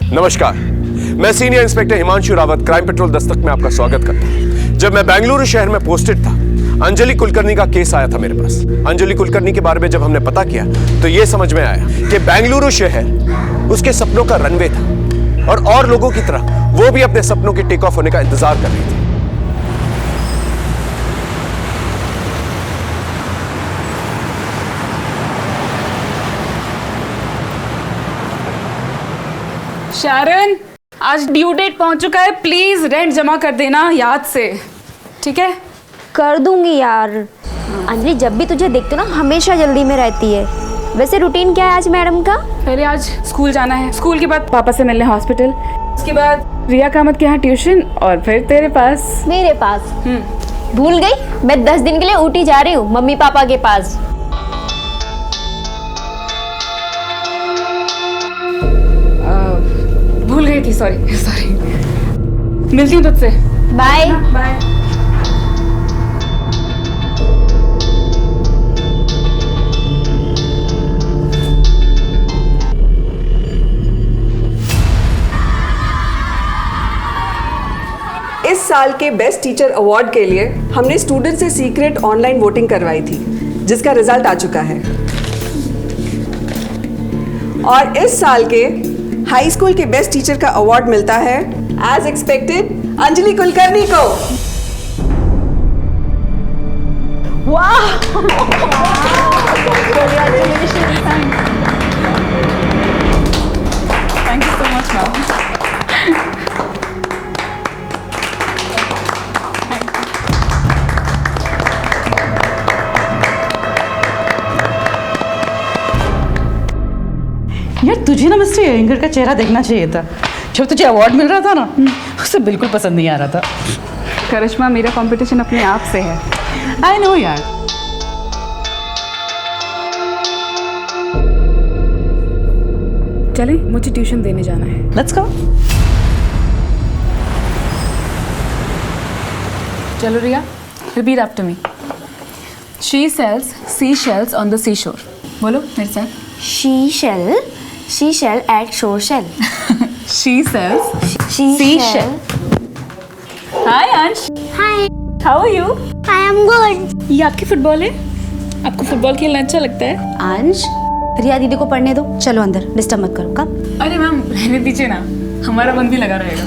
नमस्कार, मैं senior inspector Himanshu Rawat crime petrol Dastak में आपका स्वागत करता हूं। जब मैं बेंगलुरु शहर में पोस्टेड था, अंजलि कुलकर्णी का केस आया था मेरे पास। अंजलि कुलकर्णी के बारे में जब हमने पता किया तो यह समझ में आया कि बेंगलुरु शहर उसके सपनों का रनवे था और लोगों की तरह वो भी अपने सपनों के टेक ऑफ होने का इंतजार कर रही थी। शारन, आज ड्यू डेट पहुंच चुका है, प्लीज रेंट जमा कर देना याद से, ठीक है? कर दूंगी यार। अंजलि जब भी तुझे देखती हूँ ना हमेशा जल्दी में रहती है। वैसे रूटीन क्या है आज मैडम का? पहले आज स्कूल जाना है, स्कूल के बाद पापा से मिलने हॉस्पिटल, उसके बाद रिया कामत के यहाँ ट्यूशन और फिर तेरे पास। मेरे पास? भूल गई, मैं 10 दिन के लिए ऊटी जा रही हूँ मम्मी पापा के पास। भूल गई थी, सॉरी। मिलती हूँ तुझसे। Bye bye. इस साल के बेस्ट टीचर अवार्ड के लिए हमने स्टूडेंट से सीक्रेट ऑनलाइन वोटिंग करवाई थी, जिसका रिजल्ट आ चुका है। और इस साल के हाई स्कूल के बेस्ट टीचर का अवार्ड मिलता है एज एक्सपेक्टेड अंजलि कुलकर्णी को। वाह! Thank you so much ma'am. यार तुझे ना मिस्टर एंगर का चेहरा देखना चाहिए था। जब तुझे अवार्ड मिल रहा था ना, उसे बिल्कुल पसंद नहीं आ रहा था। करिश्मा, मेरा कंपटीशन अपने आप से है। आई नो यार। चले, मुझे ट्यूशन देने जाना है। Let's go. चलो Riya, repeat after me. She sells sea shells on the sea shore. बोलो मेरे साथ। She shall at shore shell. She sells She seashell. Hi अंश। Hi, How are you? I am good. ये आपकी फुटबॉल है? आपको football खेलना अच्छा लगता है? अंश, रिया दीदी को पढ़ने दो, चलो अंदर, डिस्टर्ब मत करो। कब? अरे मैम रहने दीजिए ना, हमारा मन भी लगा रहेगा।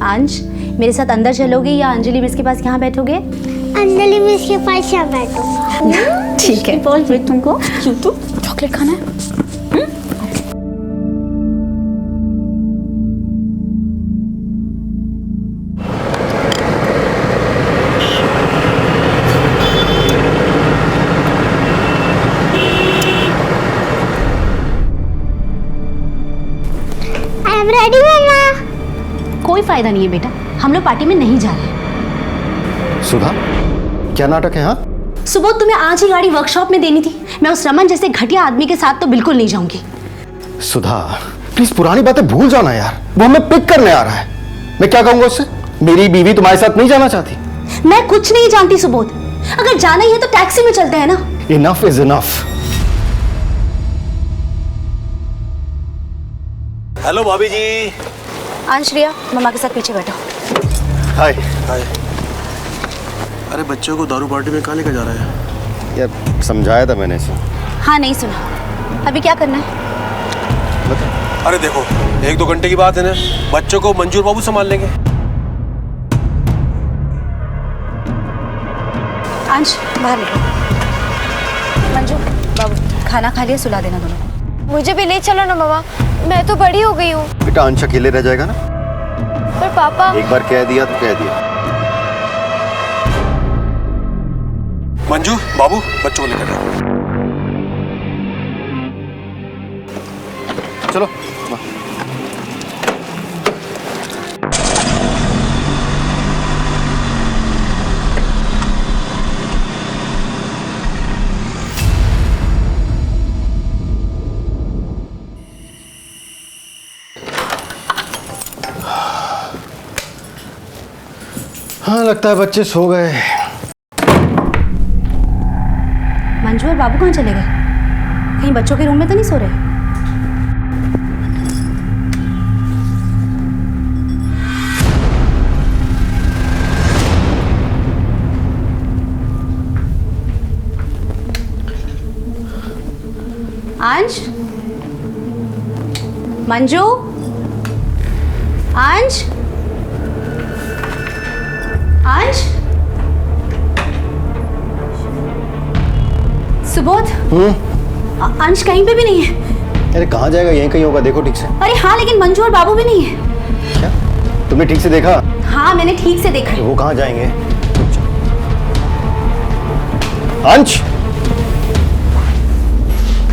अंश, मेरे साथ अंदर चलोगे या अंजलि मिस के पास यहाँ बैठोगे? अंजलि मिस के पास यहाँ बैठो। ठीक है। बोल फिर तुमको क्यों तो चॉकलेट खाना है? आई एम रेडी मम्मा। कोई फायदा नहीं है बेटा, हम लोग पार्टी में नहीं जा रहे। सुधा, क्या नाटक है? हाँ, सुबह तुम्हें आज ही गाड़ी वर्कशॉप में देनी थी। मैं उस रमन जैसे घटिया आदमी के साथ तो बिल्कुल नहीं जाऊंगी। सुधा प्लीज पुरानी बातें भूल जाना यार। वो हमें पिक करने आ रहा है। मैं क्या कहूंगा उससे? मेरी बीवी तुम्हारे साथ नहीं जाना चाहती। मैं कुछ नहीं जानती सुबोध, अगर जाना ही है तो टैक्सी में चलते हैं ना। Enough is enough. हेलो भाभी जी। अंश, रिया मम्मा के साथ पीछे बैठो। हाय। हाय। अरे बच्चों को दारू पार्टी में कहाँ लेकर जा रहा है? यार समझाया था मैंने इसे। हाँ नहीं सुना। अभी क्या करना है? अरे देखो, 1-2 घंटे की बात है ना, बच्चों को मंजूर बाबू संभाल लेंगे। अंश बाहर निकलो। मंजू बाबू खाना खा लिया, सुला देना दोनों को। मुझे भी ले चलो ना मम्मा, मैं तो बड़ी हो गई हूँ। बेटा अंश अकेले रह जाएगा ना। पर पापा। एक बार कह दिया तो कह दिया। मंजू बाबू बच्चों को लेकर जाओ। चलो। हाँ लगता है बच्चे सो गए। मंजू और बाबू कहाँ चले गए? कहीं बच्चों के रूम में तो नहीं सो रहे? अंश, मंजू, अंश, अंश, सुबोध। अंश कहीं पे भी नहीं है। अरे कहाँ जाएगा, यहीं कहीं होगा, देखो ठीक से। अरे हाँ, लेकिन मंजू और बाबू भी नहीं है। क्या तुमने ठीक से देखा? हाँ, मैंने ठीक से देखा है। वो कहाँ जाएंगे? अंश,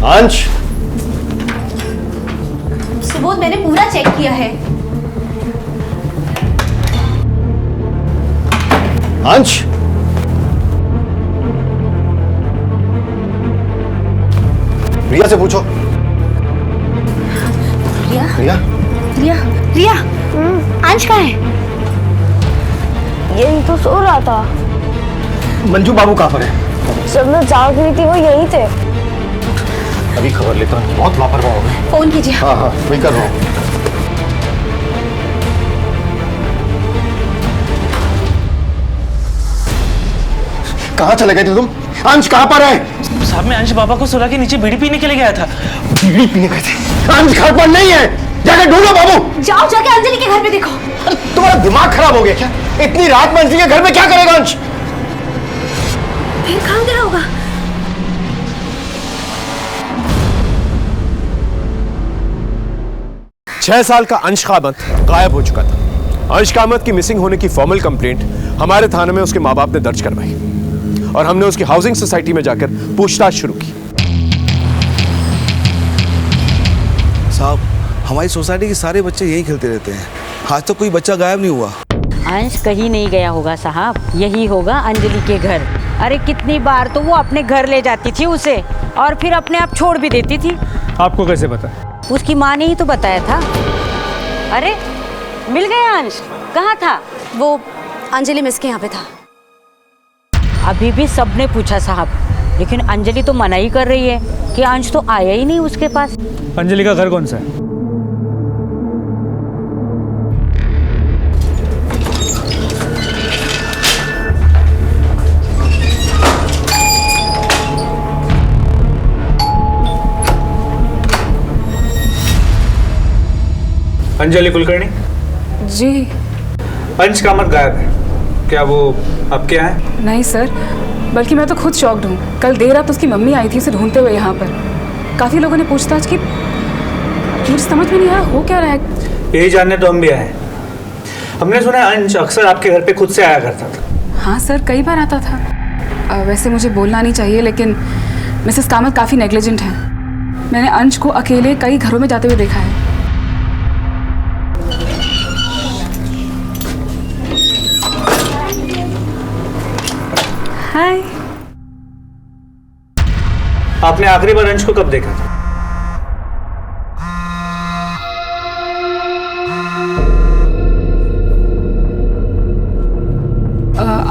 अंश, सुबोध, मैंने पूरा चेक किया है। अंश, रिया से पूछो। रिया, रिया, रिया, रिया, अंश कहाँ है? यही तो सो रहा था। मंजू बाबू कहाँ पर है? जब मैं जाग रही थी वो यहीं थे। अभी खबर लेता हूँ, बहुत लापरवाह हो गए। फोन कीजिए। हाँ हाँ वही कर रहा हूँ। कहाँ चले गए थे तुम? अंश कहाँ पर है? साहब, मैं अंश बाबा को सुला के नीचे बीड़ी पीने के लिए गया था। बीड़ी पीने गए थे? अंश घर पर नहीं है, जाकर ढूंढो बाबू। जाओ, जाके अंजलि के घर पे देखो। तुम्हारा दिमाग खराब हो गया क्या? इतनी रात में अंजलि के घर में क्या करेगा अंश? फिर कहाँ गया होगा? छह साल का अंश कामत गायब हो चुका था। अंश कामत की मिसिंग होने की फॉर्मल कंप्लेंट हमारे थाने में उसके माँ बाप ने दर्ज करवाई और हमने उसकी हाउसिंग सोसाइटी में जाकर पूछताछ शुरू की। साहब, हमारी सोसाइटी के सारे बच्चे यही खेलते रहते हैं, आज तक कोई बच्चा गायब नहीं हुआ। अंश कहीं नहीं गया होगा साहब, यही होगा अंजलि के घर। अरे कितनी बार तो वो अपने घर ले जाती थी उसे और फिर अपने आप छोड़ भी देती थी। आपको कैसे पता? उसकी माँ ने ही तो बताया था। अरे मिल गया अंश, कहाँ था वो अंजलि मिस के यहाँ पे था। अभी भी सबने पूछा साहब, लेकिन अंजलि तो मना ही कर रही है कि अंश तो आया ही नहीं उसके पास। अंजलि का घर कौन सा है? अंजलि कुलकर्णी जी। अंश कामत गायब है, क्या वो आपके यहाँ है? नहीं सर, बल्कि मैं तो खुद शॉक्ड हूँ। कल देर रात उसकी मम्मी आई थी उसे ढूंढते हुए यहाँ पर। काफ़ी लोगों ने पूछताछ की, मुझे समझ में नहीं आया हो क्या रहा है। यही जानने तो हम भी आए। हमने सुना है अंश अक्सर आपके घर पे खुद से आया करता था। हाँ सर, कई बार आता था। वैसे मुझे बोलना नहीं चाहिए, लेकिन मिसेस कामत काफ़ी नेग्लिजेंट है। मैंने अंश को अकेले कई घरों में जाते हुए देखा है। हाय। आपने आखिरी बार अंश को कब देखा था?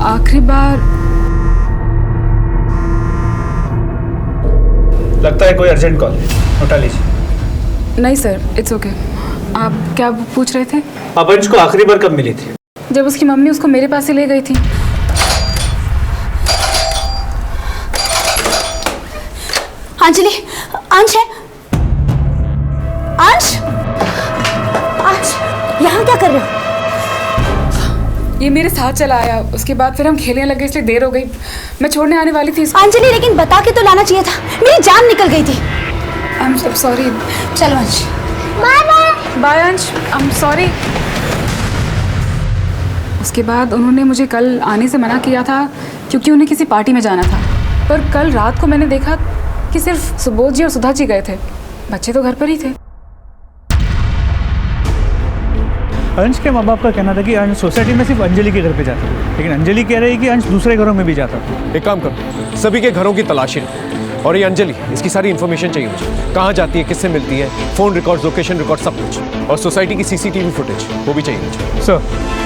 आखिरी बार लगता है कोई अर्जेंट कॉल है, उठा लीजिए। नहीं सर, इट्स ओके। आप क्या पूछ रहे थे? आप अंश को आखिरी बार कब मिली थी? जब उसकी मम्मी उसको मेरे पास से ले गई थी। अंजलि, अंश है। अंश, अंश, यहाँ क्या कर रहे हो? ये मेरे साथ चला आया, उसके बाद फिर हम खेलने लगे, इसलिए देर हो गई। मैं छोड़ने आने वाली थी इसको। अंजलि, लेकिन बता के तो लाना चाहिए था, मेरी जान निकल गई थी। I am sorry. चलो अंश। Bye bye. बाय अंश, आई एम सॉरी। उसके बाद उन्होंने मुझे कल आने से मना किया था क्योंकि उन्हें किसी पार्टी में जाना था। पर कल रात को मैंने देखा कि सिर्फ सुबोध जी और सुधा जी गए थे, बच्चे तो घर पर ही थे। अंश के माँ बाप का कहना था कि अंश सोसाइटी में सिर्फ अंजलि के घर पे जाता है, लेकिन अंजलि कह रही है कि अंश दूसरे घरों में भी जाता है। एक काम करो, सभी के घरों की तलाशी लो और ये अंजलि, इसकी सारी इन्फॉर्मेशन चाहिए मुझे। कहाँ जाती है, किससे मिलती है, फोन रिकॉर्ड, लोकेशन रिकॉर्ड, सब कुछ। और सोसाइटी की सीसीटीवी फुटेज वो भी चाहिए मुझे। सर।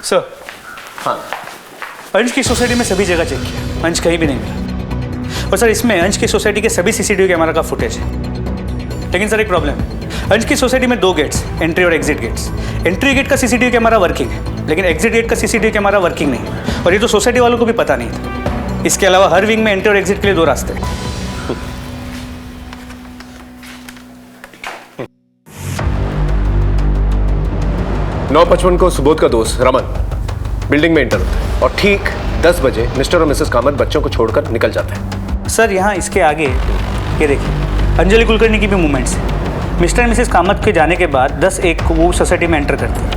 सर, हाँ, अंश की सोसाइटी में सभी जगह चेक किया, अंश कहीं भी नहीं मिला। और सर इसमें अंश की सोसाइटी के सभी सीसीटीवी कैमरा का फुटेज है। लेकिन सर एक प्रॉब्लम है, अंश की सोसाइटी में 2 गेट्स, एंट्री और एग्जिट गेट्स। एंट्री गेट का सीसीटीवी कैमरा वर्किंग है, लेकिन एग्जिट गेट का सीसीटीवी कैमरा वर्किंग नहीं है। और ये तो सोसाइटी वालों को भी पता नहीं था। इसके अलावा हर विंग में एंट्री और एग्जिट के लिए 2 रास्ते हैं। 9:55 को सुबोध का दोस्त रमन बिल्डिंग में एंटर होता है और ठीक 10 बजे मिस्टर और मिसेस कामत बच्चों को छोड़कर निकल जाते हैं। सर यहाँ इसके आगे ये देखिए, अंजलि कुलकर्णी की भी मूवमेंट्स है। मिस्टर और मिसेस कामत के जाने के बाद 10:01 को वो सोसाइटी में एंटर करते हैं।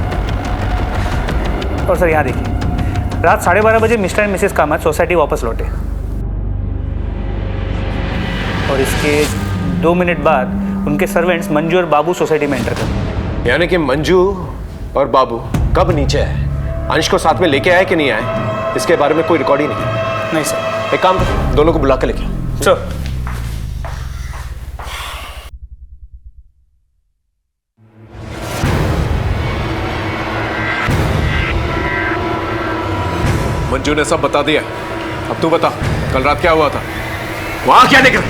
और सर यहाँ देखिए, रात 12:30 बजे मिस्टर और मिसेस कामत सोसाइटी वापस लौटे और इसके 2 मिनट बाद उनके सर्वेंट्स मंजू और बाबू सोसाइटी में एंटर करते। यानी कि मंजू और बाबू कब नीचे आए, अंश को साथ में लेके आए कि नहीं आए, इसके बारे में कोई रिकॉर्ड ही नहीं। नहीं सर। एक काम करो, दोनों को बुला के लेके आओ। सर मंजू ने सब बता दिया, अब तू बता कल रात क्या हुआ था, वहां क्या निकल,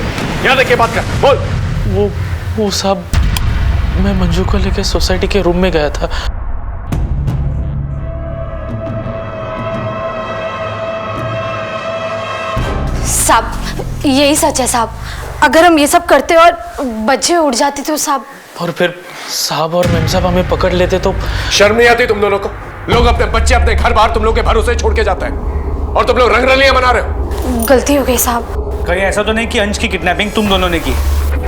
यहाँ देख के बात कर, बोल। वो साहब, मैं मंजू को लेकर सोसाइटी के रूम में गया था। साहब यही सच है साहब, अगर हम ये सब करते और बच्चे उड़ जाते तो साहब। और फिर साहब और मैम साहब हमें पकड़ लेते तो। शर्म नहीं आती तुम दोनों को? लोग अपने बच्चे अपने घर बाहर तुम लोग के भरोसे छोड़ के जाते हैं और तुम लोग रंगरलियां मना रहे हो। गलती हो गई साहब। कहीं ऐसा तो नहीं कि अंश की किडनैपिंग तुम दोनों ने की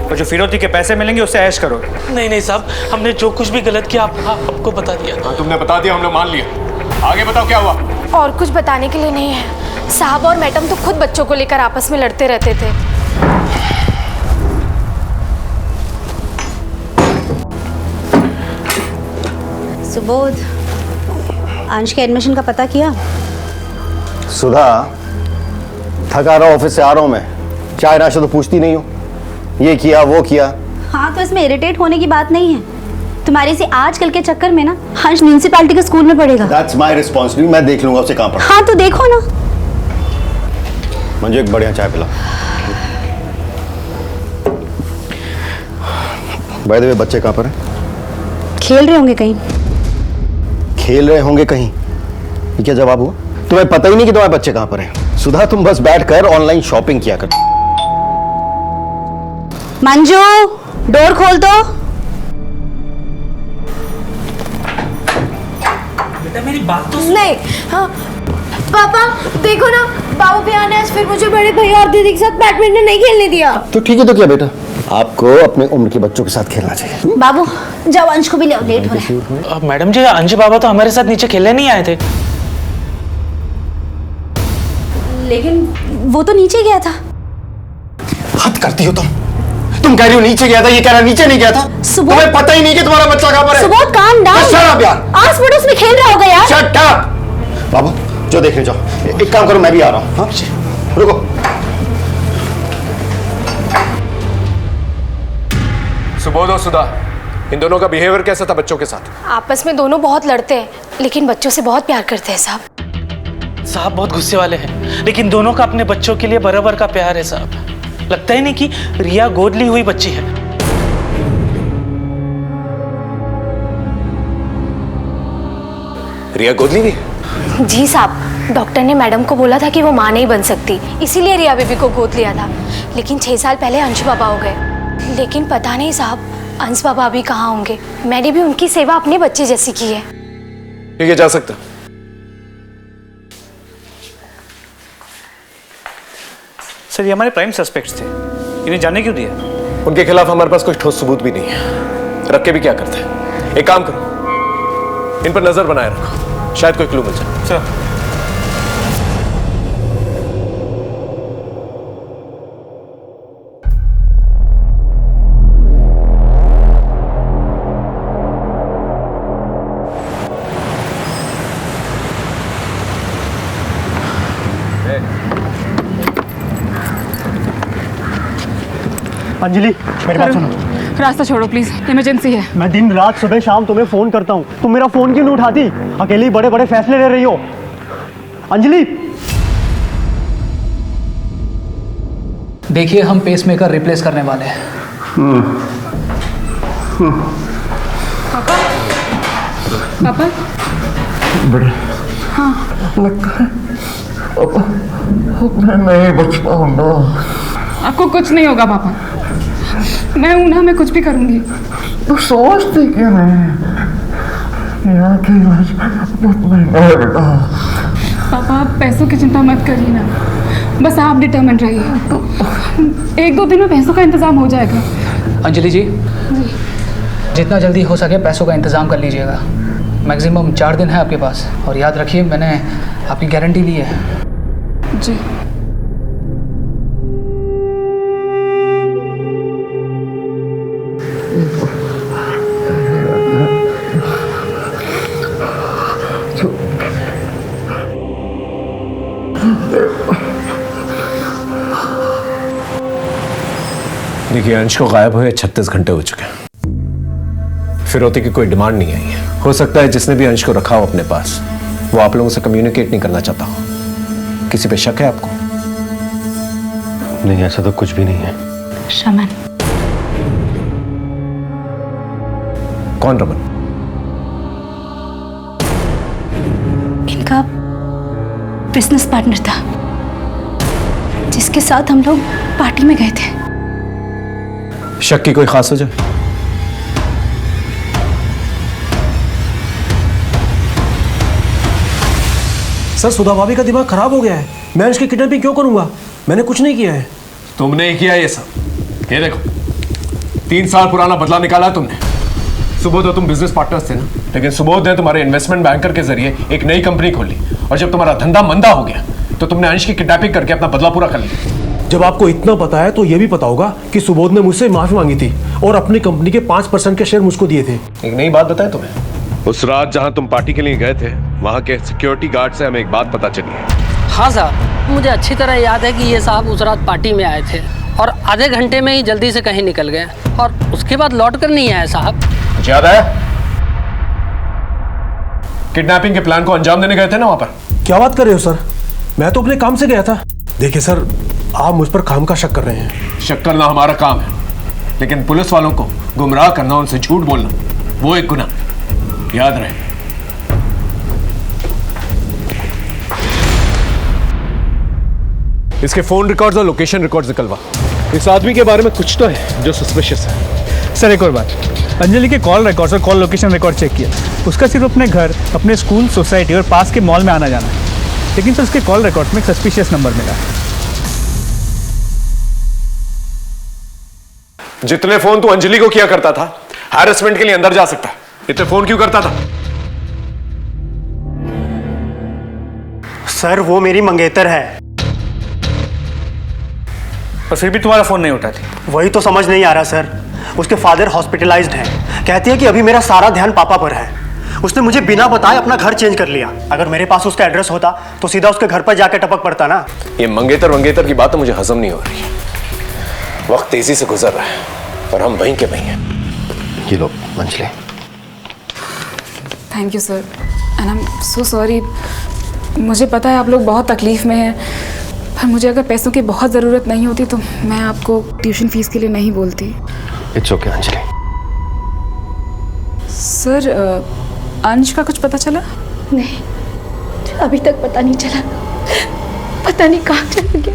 और जो फिरौती के पैसे मिलेंगे उससे ऐश करोगे? नहीं साहब, हमने जो कुछ भी गलत किया आपको बता दिया। हाँ, तुमने बता दिया, हमने मान लिया। आगे बताओ क्या हुआ। और कुछ बताने के लिए नहीं है साहब, और मैडम तो खुद बच्चों को लेकर आपस में लड़ते रहते थे। सुबोध, अंश के एडमिशन का पता किया? सुधा, थका रहा ऑफिस से आ रहा हूं मैं, चाय नाश्ता तो पूछती नहीं हो, ये किया वो किया। हाँ तो इसमें इरिटेट होने की बात नहीं है। तुम्हारे से आजकल के चक्कर में ना हंस म्यूनिसिपैलिटी के स्कूल में पढ़ेगा। That's my responsibility, मैं देख लूंगा उसे कहाँ पढ़ा। हाँ तो देखो ना। मुझे एक बढ़िया चाय पिला। बाय द वे, बच्चे कहाँ पर हैं? खेल रहे होंगे कहीं। खेल रहे होंगे कहीं, ये क्या जवाब हुआ? तुम्हें पता ही नहीं कि तुम्हारे बच्चे कहाँ पर हैं। सुधा, तुम बस बैठकर ऑनलाइन शॉपिंग किया कर। मंजू, डोर खोल दो। बेटा मेरी बात तो नहीं। हाँ पापा देखो ना, बाबू भैया ने आज फिर मुझे बड़े भैया और दीदी के साथ बैडमिंटन नहीं खेलने दिया। तो ठीक है, तो क्या बेटा, आपको अपने उम्र के बच्चों के साथ खेलना चाहिए। बाबू जाओ, अंश को भी ले आओ, लेट हो रहा है। मैडम जी, अंश बाबा तो हमारे साथ नीचे खेलने नहीं आए थे। लेकिन वो तो नीचे गया था। हद करती हो तुम कह रही हो नीचे गया था, ये कह रहा नीचे नहीं गया था। तुम्हें पता ही नहीं कि तुम्हारा बच्चा कहाँ पर है। Subodh calm down. Shut up यार, आस पड़ोस में खेल रहा होगा यार। Shut up. बाबू जो देखने जाओ, एक काम करो, मैं भी आ रहा हूँ। हाँ रुको। सुबोध और सुधा, इन दोनों का बिहेवियर कैसा था बच्चों के साथ? आपस में दोनों बहुत लड़ते हैं, लेकिन बच्चों से बहुत प्यार करते हैं साहब। साहब बहुत गुस्से वाले हैं, लेकिन दोनों का अपने बच्चों के लिए बराबर का प्यार है साहब। लगता ही नहीं कि रिया गोद ली हुई बच्ची है। रिया गोद ली हुई? जी साहब, डॉक्टर ने मैडम को बोला था कि वो माँ नहीं बन सकती, इसीलिए रिया बेबी को गोद लिया था। लेकिन 6 साल पहले अंश बाबा हो गए। लेकिन पता नहीं साहब, अंश बाबा अभी कहाँ होंगे। मैंने भी उनकी सेवा अपने बच्चे जैसी की है। ठीक है, जा सकता। सर ये हमारे प्राइम सस्पेक्ट्स थे, इन्हें जाने क्यों दिया? उनके खिलाफ हमारे पास कोई ठोस सबूत भी नहीं है, रख के भी क्या करते हैं। एक काम करो, इन पर नजर बनाए रखो, शायद कोई क्लू मिल जाए। सर अंजलि मेरी बात सुनो। रास्ता छोड़ो प्लीज, इमरजेंसी है। मैं दिन रात सुबह शाम तुम्हें फोन करता हूँ, तुम मेरा फोन क्यों नहीं उठाती? अकेली बड़े बड़े फैसले ले रही हो अंजलि। देखिए हम पेसमेकर रिप्लेस करने वाले हैं। पापा पापा हाँ लगता है मैं नहीं बच पाऊंगा। आपको कुछ नहीं होगा पापा, मैं हूं ना, मैं कुछ भी करूंगी। तो सोचते क्यों नहीं? यहाँ की इलाज बहुत महंगा है बेटा। पापा आप पैसों की चिंता मत करिए ना, बस आप डिटर्मिन्ड रहिए। 1-2 दिन में पैसों का इंतजाम हो जाएगा। अंजलि जी जितना जल्दी हो सके पैसों का इंतज़ाम कर लीजिएगा। मैक्सिमम 4 दिन है आपके पास, और याद रखिए मैंने आपकी गारंटी ली है। जी देखिए अंश को गायब हुए 36 घंटे हो चुके हैं। फिरौती की कोई डिमांड नहीं आई है। हो सकता है जिसने भी अंश को रखा हो अपने पास वो आप लोगों से कम्युनिकेट नहीं करना चाहता हो। किसी पे शक है आपको? नहीं ऐसा तो कुछ भी नहीं है। शमन। कौन रमन? इनका बिजनेस पार्टनर था जिसके साथ हम लोग पार्टी में गए थे। शक की कोई खास वजह? सर सुधा भाभी का दिमाग खराब हो गया है। मैं उसकी किडनैपिंग क्यों करूंगा? मैंने कुछ नहीं किया है। तुमने ही किया ये सब। ये देखो 3 साल पुराना बदला निकाला तुमने। सुबोध और तुम बिजनेस पार्टनर्स थे ना, लेकिन सुबोध ने तुम्हारे इन्वेस्टमेंट बैंकर के जरिए एक नई कंपनी खोली, और जब तुम्हारा धंधा मंदा हो गया तो तुमने अंश की किडनैपिंग करके अपना बदला पूरा कर लिया। जब आपको इतना पता है तो यह भी पता होगा कि सुबोध ने मुझसे माफी मांगी थी और अपनी कंपनी के 5% के शेयर मुझको दिए थे। एक नई बात बताएं तुम्हें, उस रात जहां तुम पार्टी के लिए गए थे वहां के सिक्योरिटी गार्ड से हमें एक बात पता चली है। हाँ साहब, मुझे अच्छी तरह याद है कि ये साहब उस रात पार्टी में आए थे और आधे घंटे में ही जल्दी से कहीं निकल गए और उसके बाद लौट कर नहीं आए साहब। याद है किडनैपिंग के प्लान को अंजाम देने गए थे ना वहां पर? क्या बात कर रहे हो सर? मैं तो अपने काम से गया था। देखिए सर, आप मुझ पर काम का शक कर रहे हैं। शक करना हमारा काम है, लेकिन पुलिस वालों को गुमराह करना, उनसे झूठ बोलना, वो एक गुनाह। याद रहे। इसके फोन रिकॉर्ड्स और लोकेशन रिकॉर्ड्स निकलवा। इस आदमी के बारे में कुछ तो है जो सस्पिशियस है। सर एक और बात, अंजलि के कॉल रिकॉर्ड्स और कॉल लोकेशन रिकॉर्ड चेक किया। उसका सिर्फ अपने घर, अपने स्कूल, सोसाइटी और पास के मॉल में आना जाना है, लेकिन तो उसके कॉल रिकॉर्ड में सस्पिशियस नंबर मिला। जितने फोन तू अंजलि को किया करता था, हैरेसमेंट के लिए अंदर जा सकता है, इतने फोन क्यों करता था? सर वो मेरी मंगेतर है। और फिर भी तुम्हारा फोन नहीं उठाती? वही तो समझ नहीं आ रहा सर। उसके फादर हॉस्पिटलाइज्ड हैं। कहती है कि अभी मेरा सारा ध्यान पापा पर है। उसने मुझे बिना बताए अपना घर चेंज कर लिया। अगर मेरे पास उसका एड्रेस होता तो सीधा उसके घर पर जाकर टपक पड़ता ना। ये मंगेतर की बात तो मुझे हजम नहीं हो रही है। वक्त तेजी से गुजर रहा है और हम वहीं के वहीं हैं। ये लो Anjali. Thank you sir, and I am so sorry. मुझे पता है आप लोग बहुत तकलीफ में हैं, पर मुझे अगर पैसों की बहुत ज़रूरत नहीं होती तो मैं आपको ट्यूशन फीस के लिए नहीं बोलती। It's okay Anjali. सर अंश का कुछ पता चला? नहीं, अभी तक पता नहीं चला। पता नहीं कहाँ चला गया।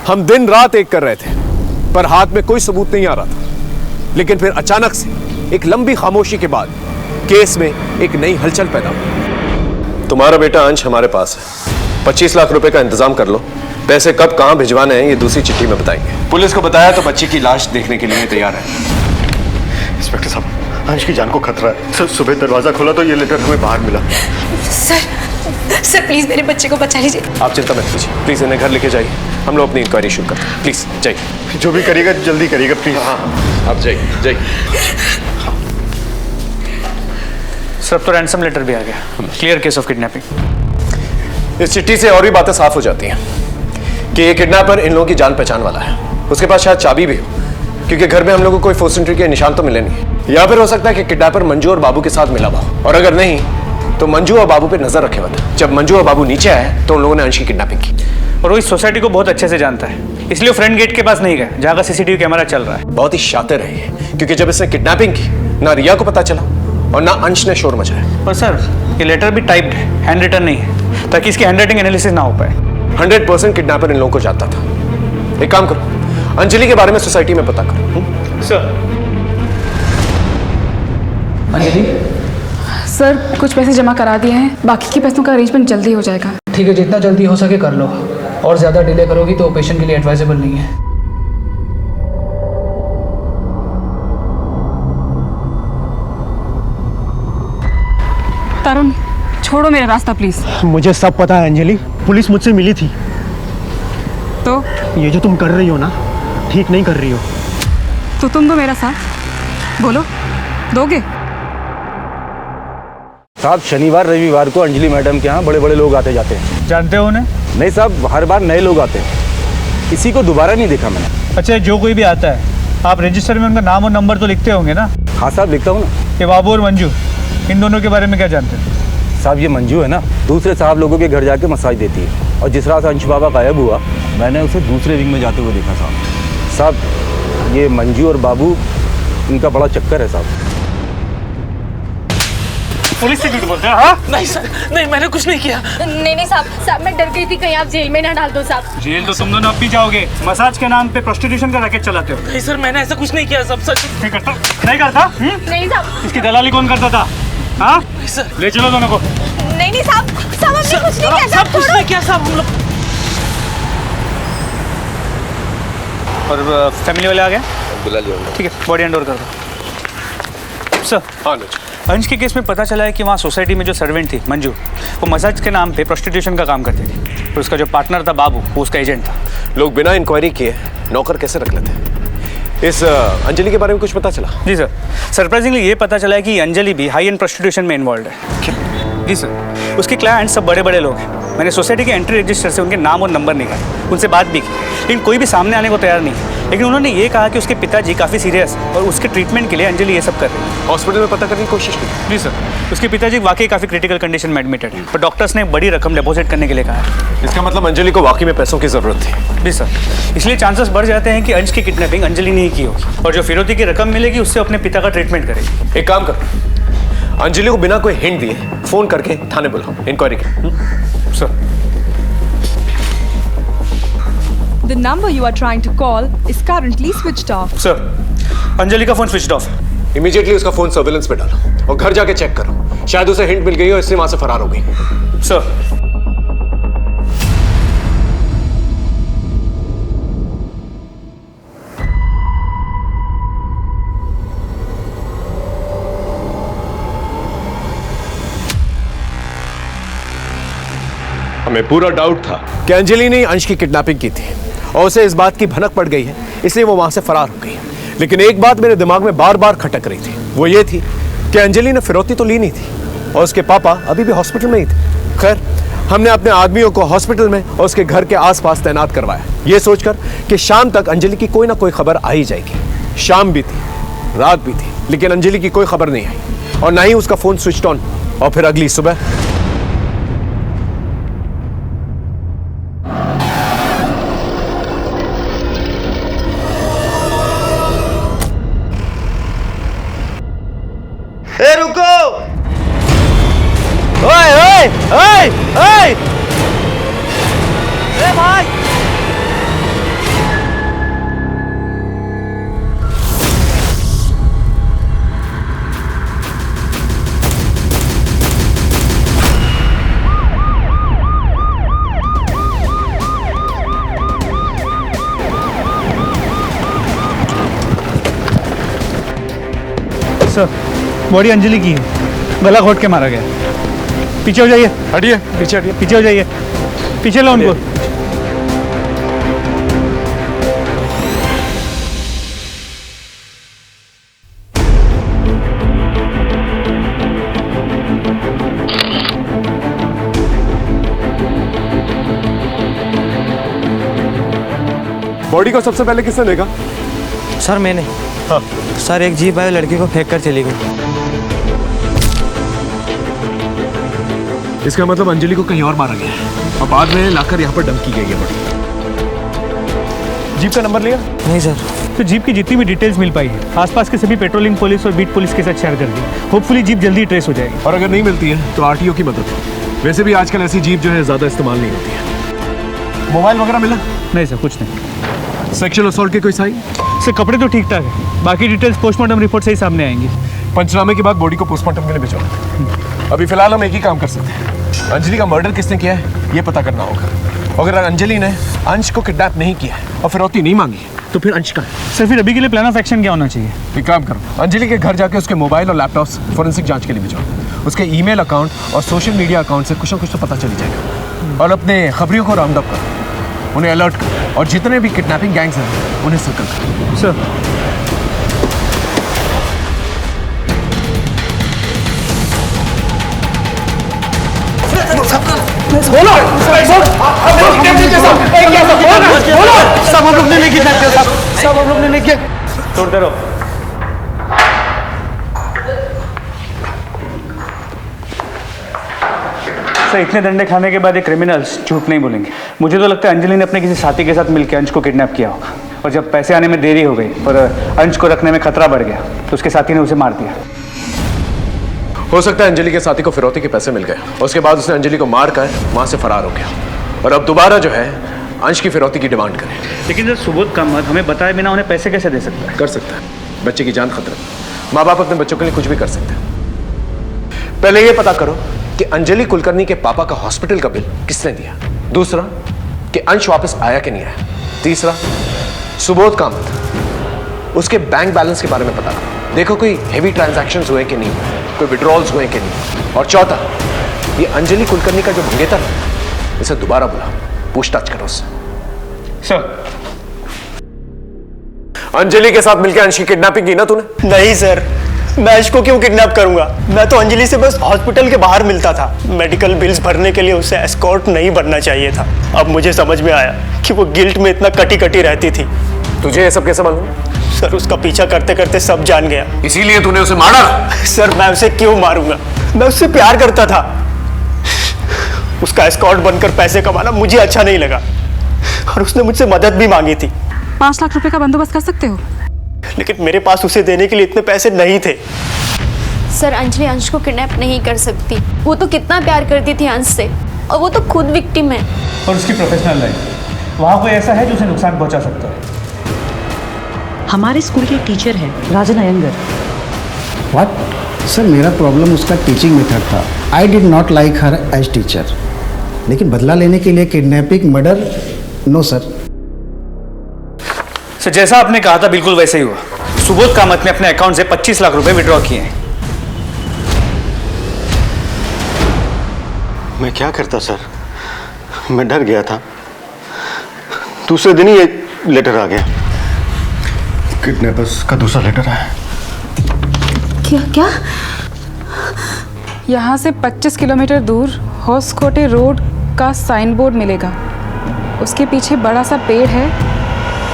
हम दिन रात एक कर रहे थे, पर हाथ में कोई सबूत नहीं आ रहा था। लेकिन फिर अचानक से एक लंबी खामोशी के बाद केस में एक नई हलचल पैदा हुई। तुम्हारा बेटा अंश हमारे पास है। 25 लाख रुपए का इंतजाम कर लो। पैसे कब कहां भिजवाने हैं ये दूसरी चिट्ठी में बताएंगे। पुलिस को बताया तो बच्ची की लाश देखने के लिए तैयार है। इंस्पेक्टर साहब, अंश की जान को खतरा है। सर सुबह दरवाजा खोला तो ये लेटर हमें बाहर मिला। सर प्लीज मेरे बच्चे को बचा लीजिए। आप चिंता मत कीजिए, प्लीज इन्हें घर लेके जाइए। हम लोग अपनी इंक्वायरी शुरू करते हैं। प्लीज जाइए। जो भी करिएगा जल्दी करिएगा प्लीज। हाँ आप जाइए जाइए। सर तो रैंसम लेटर भी आ गया। Clear case of kidnapping. इस चिट्ठी से और भी बातें साफ हो जाती हैं। कि ये किडनैपर इन लोगों की जान पहचान वाला है। उसके पास शायद चाबी भी हो, क्योंकि घर में हम लोगों को कोई फोर्स एंट्री के निशान तो मिले नहीं। या फिर हो सकता है कि किडनैपर मंजू और बाबू के साथ मिला हुआ हो, और अगर नहीं तो मंजू और बाबू पे नजर रखे हुआ था। जब मंजू और बाबू नीचे आए तो उन लोगों ने अंश की किडनैपिंग की। और वो इस सोसाइटी को बहुत अच्छे से जानता है, इसलिए वो फ्रंट गेट के पास नहीं गया जहाँ का सीसीटीवी कैमरा चल रहा है। बहुत ही शातिर है ये, क्योंकि जब इसने किडनैपिंग की ना रिया को पता चला और ना अंश ने शोर मचाया। पर सर ये लेटर भी टाइप्ड है, हैंड रिटन नहीं है, ताकि इसकी हैंड राइटिंग एनालिसिस ना हो पाए। 100% किडनैपर इन लोगों को जानता था। एक काम करो, अंजलि के बारे में सोसाइटी में पता करो। सर। अंजलि सर कुछ पैसे जमा करा दिए हैं, बाकी के पैसों का अरेंजमेंट जल्दी हो जाएगा। ठीक है, जितना जल्दी हो सके कर लो, और ज़्यादा डिले करोगी तो ऑपरेशन के लिए एडवाइजेबल नहीं है। तरुण छोड़ो मेरा रास्ता प्लीज। मुझे सब पता है अंजलि, पुलिस मुझसे मिली थी। तो ये जो तुम कर रही हो ना, ठीक नहीं कर रही हो। तो तुम दो मेरा साथ, बोलो दोगे? साहब शनिवार रविवार को अंजलि मैडम के यहाँ बड़े बड़े लोग आते जाते हैं। जानते हो उन्हें? नहीं साहब, हर बार नए लोग आते हैं, किसी को दोबारा नहीं देखा मैंने। अच्छा, जो कोई भी आता है आप रजिस्टर में उनका नाम और नंबर तो लिखते होंगे ना? हाँ साहब लिखता हूँ ना। ये बाबू और मंजू, इन दोनों के बारे में क्या जानते हैं? साहब ये मंजू है ना, दूसरे साहब लोगों के घर जाके मसाज देती है, और जिस रात अंश बाबा गायब हुआ मैंने उसे दूसरे विंग में जाते हुए देखा साहब। ये मंजू और बाबू, इनका बड़ा चक्कर है साहब। पुलिस से झूठ बोलते हैं? हाँ? नहीं सर, नहीं मैंने कुछ नहीं किया। नहीं साहब, मैं डर गई थी कहीं आप जेल में ना डाल दो साहब। जेल तो तुम दोनों अब भी जाओगे। मसाज के नाम पे प्रोस्टिट्यूशन का रैकेट चलाते हो। नहीं सर, मैंने ऐसा कुछ नहीं किया। सब सच नहीं करता? नहीं करता? नहीं साहब। इसकी दलाली कौन करता था? हाँ? सर ले चलो दोनों को। नहीं साहब, हमने कुछ नहीं किया। सब कुछ नहीं किया साहब हम लोग। और फैमिली वाले आ गए? बुला लिया। ठीक है, बॉडी हैंड ओवर कर दो। सर। हाँ अंश के केस में पता चला है कि वहाँ सोसाइटी में जो सर्वेंट थी मंजू, वो मसाज के नाम पे प्रोस्टिट्यूशन का काम करती थी, और उसका जो पार्टनर था बाबू, वो उसका एजेंट था। लोग बिना इंक्वायरी किए नौकर कैसे रख लेते? इस अंजलि के बारे में कुछ पता चला? जी सर, सरप्राइजिंगली ये पता चला है कि अंजलि भी हाई एंड प्रोस्टिट्यूशन में इन्वॉल्व है। क्या? जी सर, उसके क्लाइंट्स सब बड़े बड़े लोग हैं। मैंने सोसाइटी के एंट्री रजिस्टर से उनके नाम और नंबर निकाले, उनसे बात भी की, लेकिन कोई भी सामने आने को तैयार नहीं। लेकिन उन्होंने ये कहा कि उसके पिताजी काफ़ी सीरियस है और उसके ट्रीटमेंट के लिए अंजलि ये सब कर रही है। हॉस्पिटल में पता करने की कोशिश की? जी सर, उसके पिताजी वाकई काफ़ी क्रिटिकल कंडीशन में एडमिटेड है, पर डॉक्टर्स ने बड़ी रकम डिपॉजिट करने के लिए कहा है। इसका मतलब अंजलि को वाकई में पैसों की जरूरत थी? जी सर, इसलिए चांसेस बढ़ जाते हैं कि अंश की किडनैपिंग अंजलि ने ही की होगी, और जो फिरौती की रकम मिलेगी उससे अपने पिता का ट्रीटमेंट करेगी। एक काम करो, अंजलि को बिना कोई हिंट दिए फोन करके थाने बुलाओ, इंक्वायरी की। Sir. The number you are trying to call is currently switched off. Sir, Anjali का फोन स्विच्ड ऑफ है। इमीडिएटली उसका फोन सर्विलेंस पे डालो और घर जाके चेक करो, शायद उसे हिंट मिल गई हो इसलिए वहां से फरार हो गई। सर। हमें पूरा डाउट था कि अंजलि ने अंश की किडनैपिंग की थी और उसे इस बात की भनक पड़ गई है, इसलिए वो वहां से फरार हो गई। लेकिन एक बात मेरे दिमाग में बार बार खटक रही थी, वो ये थी कि अंजलि ने फिरौती तो ली नहीं थी और उसके पापा अभी भी हॉस्पिटल में ही थे। खैर, हमने अपने आदमियों को हॉस्पिटल में और उसके घर के आसपास तैनात करवाया, ये सोचकर कि शाम तक अंजलि की कोई ना कोई खबर आ ही जाएगी। शाम भी थी, रात भी थी, लेकिन अंजलि की कोई खबर नहीं आई और ना ही उसका फोन स्विच ऑन। और फिर अगली सुबह रुको! ओए ओए ओए ओए! ए भाई! सर, बॉडी अंजलि की है, गला घोट के मारा गया। पीछे हो जाइए। हटिए, पीछे हटिए, पीछे हो जाइए, पीछे लो उनको। बॉडी को सबसे पहले किसने देखा? सर मैंने। हाँ। सर एक जीप आई लड़की को फेंक कर चली गई। इसका मतलब अंजलि को कहीं और मारा गया है और बाद में लाकर यहाँ पर डंप की गई है बॉडी। जीप का नंबर लिया? नहीं सर। तो जीप की जितनी भी डिटेल्स मिल पाई है आसपास के सभी पेट्रोलिंग पुलिस और बीट पुलिस के साथ शेयर कर दी। होपफुली जीप जल्दी ट्रेस हो जाएगी। और अगर नहीं मिलती है तो आरटीओ की मदद। वैसे भी आजकल ऐसी जीप जो है ज्यादा इस्तेमाल नहीं होती है। मोबाइल वगैरह मिला? नहीं सर, कुछ नहीं। सेक्सुअल असॉल्ट के कोई साइन? सर कपड़े तो ठीक ठाक है, बाकी डिटेल्स पोस्टमार्टम रिपोर्ट से ही सामने आएंगी। पंचनामे के बाद बॉडी को पोस्टमार्टम के लिए भिजवा देते हैं। अभी फिलहाल हम एक ही काम कर सकते हैं, अंजलि का मर्डर किसने किया है ये पता करना होगा। अगर अंजलि ने अंश को किडनैप नहीं किया है और फिरौती नहीं मांगी तो फिर अंश का है। सर फिर अभी के लिए प्लान ऑफ एक्शन क्या होना चाहिए? एक काम करो, अंजलि के घर जाके उसके मोबाइल और लैपटॉप फॉरेंसिक जांच के लिए भिजवाओ। उसके ईमेल अकाउंट और सोशल मीडिया अकाउंट से कुछ ना कुछ तो पता चली जाएगा। और अपने खबरियों को राउंड अप करो, उन्हें अलर्ट करो और जितने भी किडनैपिंग गैंग्स हैं उन्हें सर्कल करो। सर बोलो सब हम लोग ने नहीं किया, सब हम लोग ने नहीं किया। तोड़ते रहो। सर इतने डंडे खाने के बाद ये क्रिमिनल्स झूठ नहीं बोलेंगे। मुझे तो लगता है अंजलि ने अपने किसी साथी के साथ मिलकर अंश को किडनैप किया होगा और जब पैसे आने में देरी हो गई और अंश को रखने में खतरा बढ़ गया तो उसके साथी ने उसे मार दिया। हो सकता है अंजलि के साथी को फिरौती के पैसे मिल गए, उसके बाद उसने अंजलि को मार कर वहां से फरार हो गया और अब दोबारा जो है अंश की फिरौती की डिमांड करे। लेकिन जब सुबोध का मत हमें बताए बिना उन्हें पैसे कैसे दे सकता है? कर सकता है, बच्चे की जान खतरा। माँ बाप अपने बच्चों के लिए कुछ भी कर सकते हैं। पहले ये पता करो कि अंजलि कुलकर्णी के पापा का हॉस्पिटल का बिल किसने दिया। दूसरा कि अंश वापस आया कि नहीं आया। तीसरा सुबोध कामत, उसके बैंक बैलेंस के बारे में पता करो, देखो कोई हेवी ट्रांजैक्शंस हुए कि नहीं हुए, कोई विड्रॉल्स हुए कि नहीं। और चौथा ये अंजलि कुलकर्णी का जो मंगेतर है इसे दोबारा बुला, पूछताछ करो उससे। सर अंजलि के साथ मिलकर अंश की किडनैपिंग की ना तूने? नहीं सर, मैं अंश को क्यों किडनैप करूंगा? मैं तो अंजलि से बस हॉस्पिटल के बाहर मिलता था। मेडिकल बिल्स भरने के लिए उसे एस्कॉर्ट नहीं बनना चाहिए था। अब मुझे समझ में आया कि वो गिल्ट में इतना कटी कटी रहती थी। तुझे ये सब कैसे मालूम? सर उसका पीछा करते करते सब जान गया। इसीलिए तूने उसे मारा? सर मैं उसे क्यों मारूंगा? मैं उससे प्यार करता था। उसका एस्कॉर्ट बनकर पैसे कमाना मुझे अच्छा नहीं लगा और उसने मुझसे मदद भी मांगी थी। 5 लाख रुपए का बंदोबस्त कर सकते हो? लेकिन मेरे पास उसे देने के लिए इतने पैसे नहीं थे। सर अंजलि अंश को किडनैप नहीं कर सकती। वो तो कितना प्यार करती थी अंश से और वो तो खुद विक्टिम है। और उसकी प्रोफेशनल लाइफ, वहाँ कोई ऐसा है जो उसे नुकसान पहुँचा सकता है। हमारे स्कूल के टीचर हैं राजन अयंगर। व्हाट? सर मेरा प्रॉब्लम उसका टीचिंग मेथड था। I did not like her as teacher. लेकिन बदला लेने के लिए kidnapping, murder, no sir. Sir जैसा आपने कहा था बिल्कुल वैसे ही हुआ। सुबोध कामत ने अपने अकाउंट से 25 लाख रुपए विड्रॉ किए हैं। मैं क्या करता सर, मैं डर गया था। दूसरे दिन ही एक लेटर आ गया। किडनैपर्स का दूसरा लेटर है। क्या? यहाँ से 25 किलोमीटर दूर होसकोटे रोड का साइन बोर्ड मिलेगा। उसके पीछे बड़ा सा पेड़ है,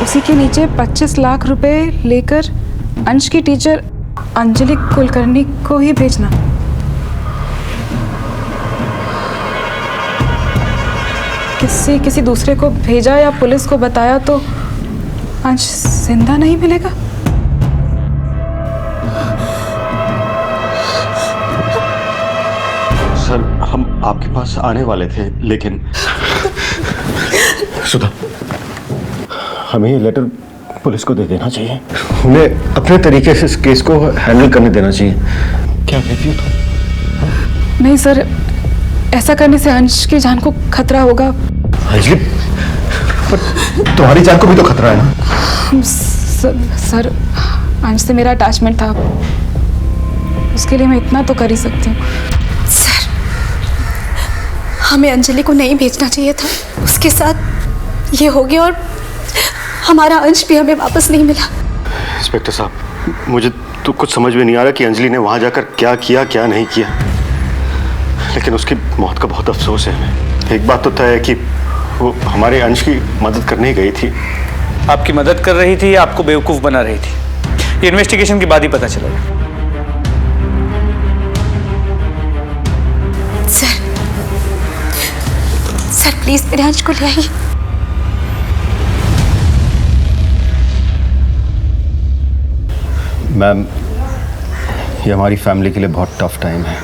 उसी के नीचे 25 लाख रुपए लेकर अंश की टीचर अंजलि कुलकर्णी को ही भेजना। किसी दूसरे को भेजा या पुलिस को बताया तो अंश जिंदा नहीं मिलेगा। सर हम आपके पास आने वाले थे लेकिन सुधा, हमें ये लेटर पुलिस को दे देना चाहिए। उन्हें अपने तरीके से इस केस को हैंडल करने देना चाहिए। क्या कहती हो तुम? नहीं सर, ऐसा करने से अंश की जान को खतरा होगा। अंजलि, पर तुम्हारी जान को भी तो खतरा है ना? सर अंश से मेरा अटैचमेंट था, उसके लिए मैं इतना तो कर ही सकती हूँ। सर हमें अंजलि को नहीं भेजना चाहिए था। उसके साथ ये हो गया और हमारा अंश भी हमें वापस नहीं मिला। इंस्पेक्टर साहब, मुझे तो कुछ समझ में नहीं आ रहा कि अंजलि ने वहां जाकर क्या किया क्या नहीं किया, लेकिन उसकी मौत का बहुत अफसोस है हमें। एक बात तो तय है कि वो हमारे अंश की मदद करने ही गई थी, आपकी मदद कर रही थी या आपको बेवकूफ़ बना रही थी, ये इन्वेस्टिगेशन के बाद ही पता चलेगा। सर प्लीज मेरे अंश को ले आइए। मैम, ये हमारी फैमिली के लिए बहुत टफ टाइम है,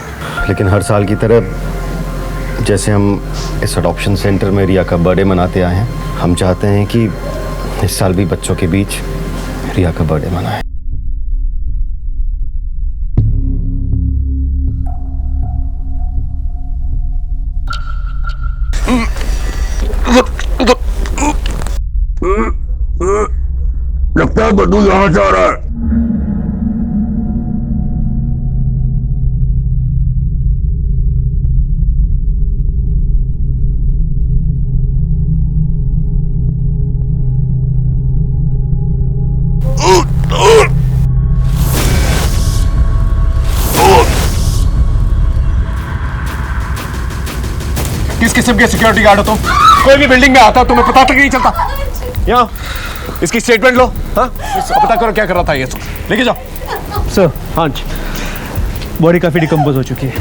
लेकिन हर साल की तरह जैसे हम इस अडॉप्शन सेंटर में रिया का बर्थडे मनाते आए हैं, हम चाहते हैं कि इस साल भी बच्चों के बीच रिया का बर्थडे मनाएं। लगता है बड्डू यहाँ से आ रहा है। किस किस्म के सिक्योरिटी गार्ड हो तुम? कोई भी बिल्डिंग में आता तुम्हें पता तक नहीं चलता। यहाँ इसकी स्टेटमेंट लो। हाँ, पता करो क्या कर रहा था ये सब, लेके जाओ। सर, हाँ जी, बॉडी काफ़ी डिकम्पोज हो चुकी है।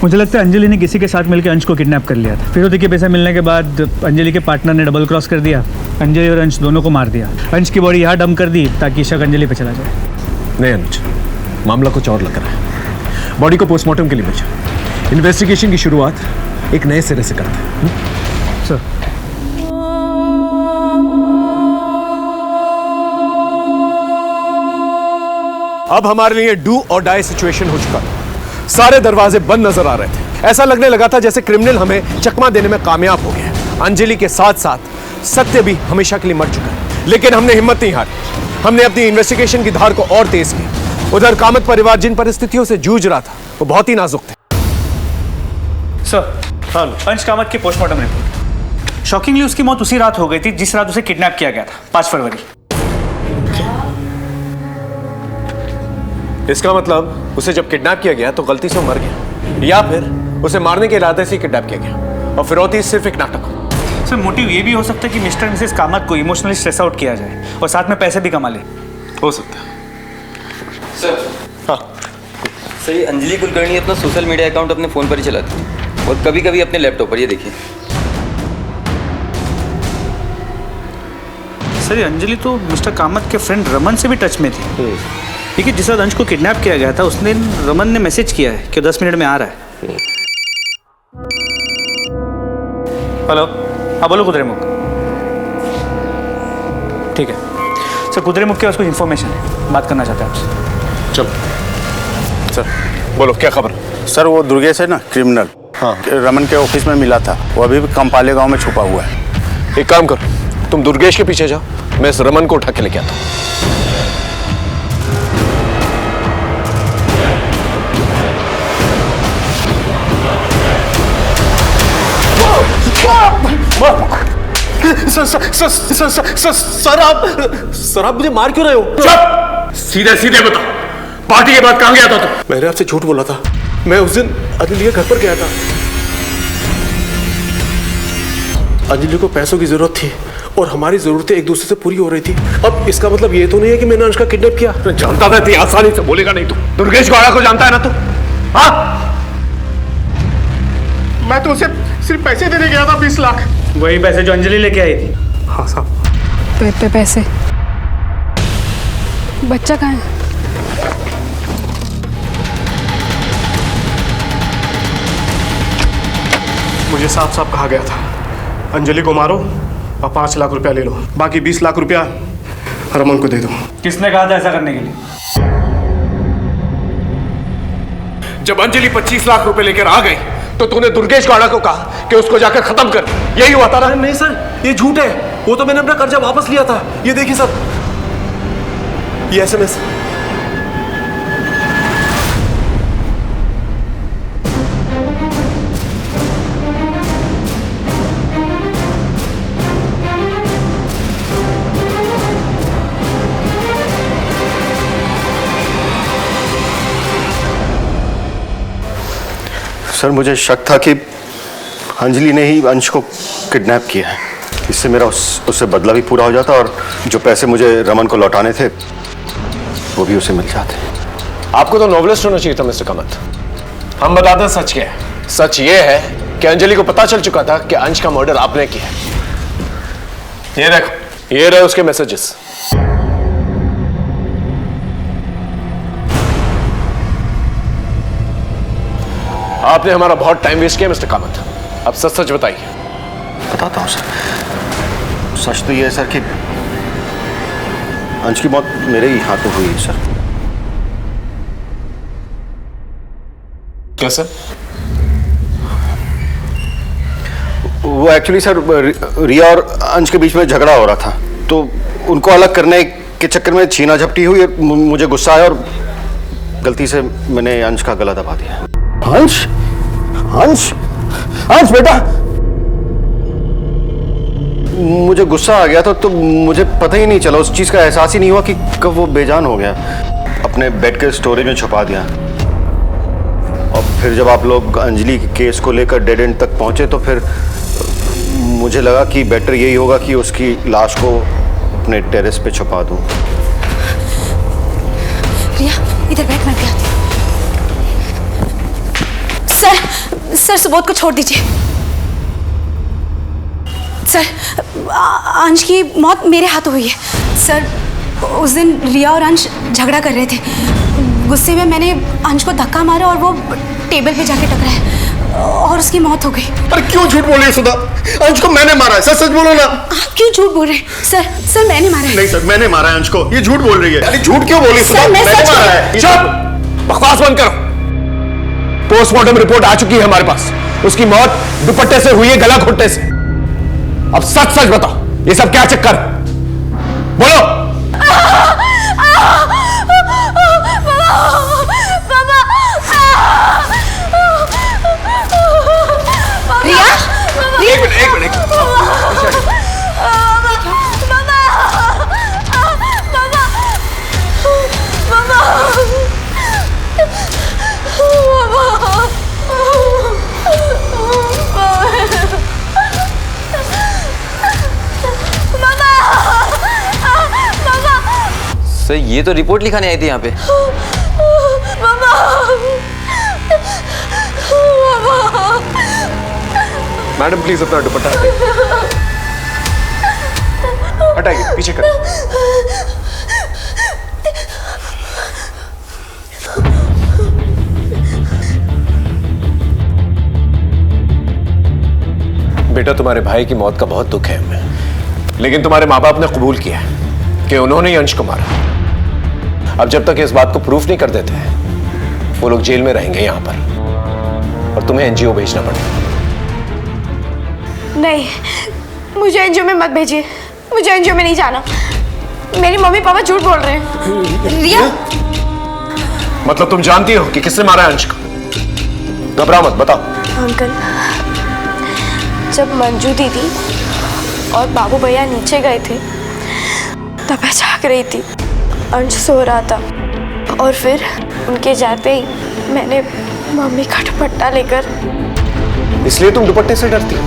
मुझे लगता है अंजलि ने किसी के साथ मिलकर अंश को किडनैप कर लिया था। फिरौती के पैसे मिलने के बाद अंजलि के पार्टनर ने डबल क्रॉस कर दिया, अंजलि और अंश दोनों को मार दिया। अंश की बॉडी यहाँ डंप कर दी ताकि शक अंजलि पे चला जाए। नहीं अनुज, मामला कुछ और लग रहा है। बॉडी को पोस्टमार्टम के लिए भेजा। इन्वेस्टिगेशन की शुरुआत एक नए सिरे से करते हैं। सर, अब हमारे लिए डू और डाई सिचुएशन हो चुका था। सारे दरवाजे बंद नजर आ रहे थे। ऐसा लगने लगा था जैसे क्रिमिनल हमें चकमा देने में कामयाब हो गया। अंजलि के साथ साथ सत्य भी हमेशा के लिए मर चुका है, लेकिन हमने हिम्मत नहीं हारी। हमने अपनी इन्वेस्टिगेशन की धार को और तेज की। उधर कामत परिवार जिन परिस्थितियों से जूझ रहा था वो बहुत ही नाजुक थे। सर, अंश कामत की पोस्टमार्टम रिपोर्ट। शॉकिंगली उसकी मौत उसी रात हो गई थी जिस रात उसे किडनैप किया गया था, 5 फरवरी। इसका मतलब उसे जब किडनैप किया गया तो गलती से मर गया, या फिर उसे मारने के इरादे से किडनैप किया गया और फिरौती सिर्फ एक नाटक हो। सर, मोटिव ये भी हो सकता है कि मिस्टर मिसेस कामत को इमोशनली स्ट्रेस आउट किया जाए और साथ में पैसे भी कमा ले। हो सकता है। सर, हाँ सर, ये अंजलि कुलकर्णी अपना सोशल मीडिया अकाउंट अपने फ़ोन पर ही चलाती है और कभी कभी अपने लैपटॉप पर। ये देखिए सर, ये अंजलि तो मिस्टर कामत के फ्रेंड रमन से भी टच में थी। देखिए, जिस रात अंश को किडनैप किया गया था उस दिन रमन ने मैसेज किया है कि 10 मिनट में आ रहा है। हेलो, हाँ बोलो कुद्रेमुख। ठीक है सर, कुद्रेमुख के पास कुछ इन्फॉर्मेशन है, बात करना चाहते हैं आपसे। चलो सर, बोलो क्या खबर? सर, वो दुर्गेश है ना, क्रिमिनल, हाँ, रमन के ऑफिस में मिला था। वो अभी भी कंपाले गांव में छुपा हुआ है। एक काम करो, तुम दुर्गेश के पीछे जाओ, मैं इस रमन को उठा के लेके आता हूँ। सर आप मुझे मार क्यों रहे हो? चुप! सीधे सीधे बता, पार्टी के बाद कहां गया था तू? मैंने आपसे झूठ बोला था। मैं उस दिन अंजलि के घर पर गया था। अंजलि को पैसों की जरूरत थी और हमारी जरूरतें एक दूसरे से पूरी हो रही थी। अब इसका मतलब ये तो नहीं है कि मैंने अंश का किडनैप किया। जानता था, इतनी आसानी से बोलेगा नहीं तू। दुर्गेश गौड़ा को जानता है ना तू? हाँ, मैं तो उसे सिर्फ पैसे देने गया था, 20 लाख। वही पैसे जो अंजलि लेके आई थी। हाँ साहब। पैसे? बच्चा कहाँ है? मुझे साफ साफ कहा गया था, अंजलि को मारो और 5 लाख रुपया ले लो, बाकी 20 लाख रुपया रमन को दे दो। किसने कहा था ऐसा करने के लिए? जब अंजलि 25 लाख रुपए लेकर आ गई तो तूने दुर्गेश गौड़ा को कहा कि उसको जाकर खत्म कर। यही हुआ था ना? नहीं सर, ये झूठ है। वो तो मैंने अपना कर्जा वापस लिया था। ये देखिए सर, ये SMS। सर, मुझे शक था कि अंजलि ने ही अंश को किडनैप किया है। इससे मेरा उससे बदला भी पूरा हो जाता और जो पैसे मुझे रमन को लौटाने थे वो भी उसे मिल जाते। आपको तो नॉवलिस्ट होना चाहिए था मिस्टर कामत। हम बताते हैं सच क्या है। सच ये है कि अंजलि को पता चल चुका था कि अंश का मर्डर आपने किया। ये देखो, ये रहे उसके मैसेजेस। आपने हमारा बहुत टाइम वेस्ट किया मिस्टर कामत। अब सच सच बताइए। बताता हूँ सर। सच तो ये है सर कि अंश की मौत मेरे ही हाथों हुई है सर। कैसे? वो एक्चुअली सर रिया और अंश के बीच में झगड़ा हो रहा था, तो उनको अलग करने के चक्कर में छीना झपटी हुई। मुझे गुस्सा आया और गलती से मैंने अंश का गला दबा दिया। अंश, अंश, अंश बेटा। मुझे गुस्सा आ गया था तो मुझे पता ही नहीं चला, उस चीज का एहसास ही नहीं हुआ कि कब वो बेजान हो गया। अपने बेड के स्टोरेज में छुपा दिया और फिर जब आप लोग अंजलि के केस को लेकर डेड एंड तक पहुंचे तो फिर मुझे लगा कि बेटर यही होगा कि उसकी लाश को अपने टेरेस पे छुपा दूं। रिया इधर बैठ, मैं भी आती हूँ। सर सुबोध को छोड़ दीजिए। सर अंश की मौत मेरे हाथों हुई है। सर उस दिन रिया और अंश झगड़ा कर रहे थे। गुस्से में मैंने अंश को धक्का मारा और वो टेबल पे जाके टकराया और उसकी मौत हो गई। अरे क्यों झूठ बोल रही है सुधा? अंश को मैंने मारा है। सच सच बोलो ना। आप क्यों झूठ बोल रहे हैं? सर मैंने मारा है। नहीं सर, मैंने मारा है अंश को। ये झूठ बोल रही है। अरे झूठ क्यों बोली सुधा? मैंने मारा है। चुप! बकवास बंद करो। पोस्टमार्टम रिपोर्ट आ चुकी है हमारे पास। उसकी मौत दुपट्टे से हुई है, गला घोटने से। अब सच सच बताओ, ये सब क्या चक्कर? बोलो। एक मिनट। सर ये तो रिपोर्ट लिखाने आई थी यहाँ पे। मैडम प्लीज अपना दुपट्टा हटाइए, पीछे कर। बेटा तुम्हारे भाई की मौत का बहुत दुख है हमें, लेकिन तुम्हारे माँ बाप ने कबूल किया कि उन्होंने ही अंश को मारा। अब जब तक इस बात को प्रूफ नहीं कर देते वो लोग जेल में रहेंगे यहां पर और तुम्हें एनजीओ भेजना पड़ेगा। नहीं, मुझे एनजीओ में मत भेजिए। मुझे एनजीओ में नहीं जाना। मेरी मम्मी पापा झूठ बोल रहे हैं। रिया, मतलब तुम जानती हो कि किसने मारा है अंश को? घबराओ मत, बताओ। अंकल, जब मंजू दीदी और बाबू भैया नीचे गए थे तब मैं जाग रही थी। अंश सो रहा था और फिर उनके जाते ही मैंने मम्मी का दुपट्टा लेकर। इसलिए तुम दुपट्टे से डरती हो?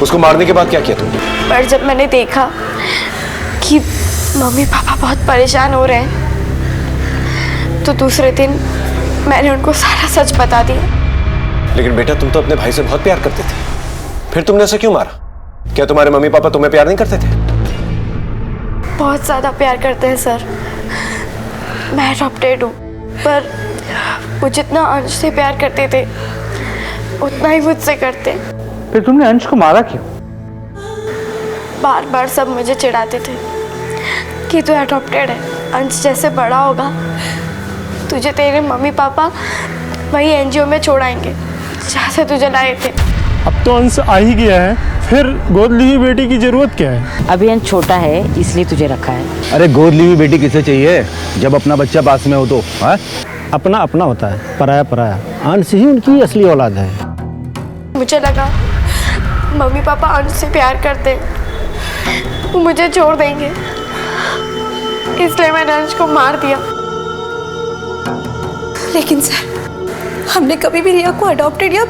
उसको मारने के बाद क्या किया तुमने? पर जब मैंने देखा कि मम्मी पापा बहुत परेशान हो रहे हैं तो दूसरे दिन मैंने उनको सारा सच बता दिया। लेकिन बेटा तुम तो अपने भाई से बहुत प्यार करते थे, फिर तुमने उसे क्यों मारा? क्या तुम्हारे मम्मी पापा तुम्हें प्यार नहीं करते थे? बहुत ज़्यादा प्यार करते हैं सर। मैं अडॉप्टेड हूँ, पर वो जितना अंश से प्यार करते थे उतना ही मुझसे करते। फिर तुमने अंश को मारा क्यों? बार बार सब मुझे चिढ़ाते थे कि तू अडॉप्टेड है, अंश जैसे बड़ा होगा तुझे तेरे मम्मी पापा वही एनजीओ में छोड़ाएंगे जहाँ से तुझे लाए थे। अब तो अंश आ ही गया है, फिर गोद ली हुई बेटी की जरूरत क्या है? अभी अंश छोटा है इसलिए तुझे रखा है। अरे गोद ली हुई बेटी किसे चाहिए जब अपना बच्चा पास में हो तो? अपना अपना होता है, पराया पराया। अंश ही उनकी असली औलाद है। मुझे लगा मम्मी पापा अंश से प्यार करते, वो मुझे छोड़ देंगे, इसलिए मैंने अंश को मार दिया। लेकिन सर, हमने कभी भी रिया को अडॉप्टेड या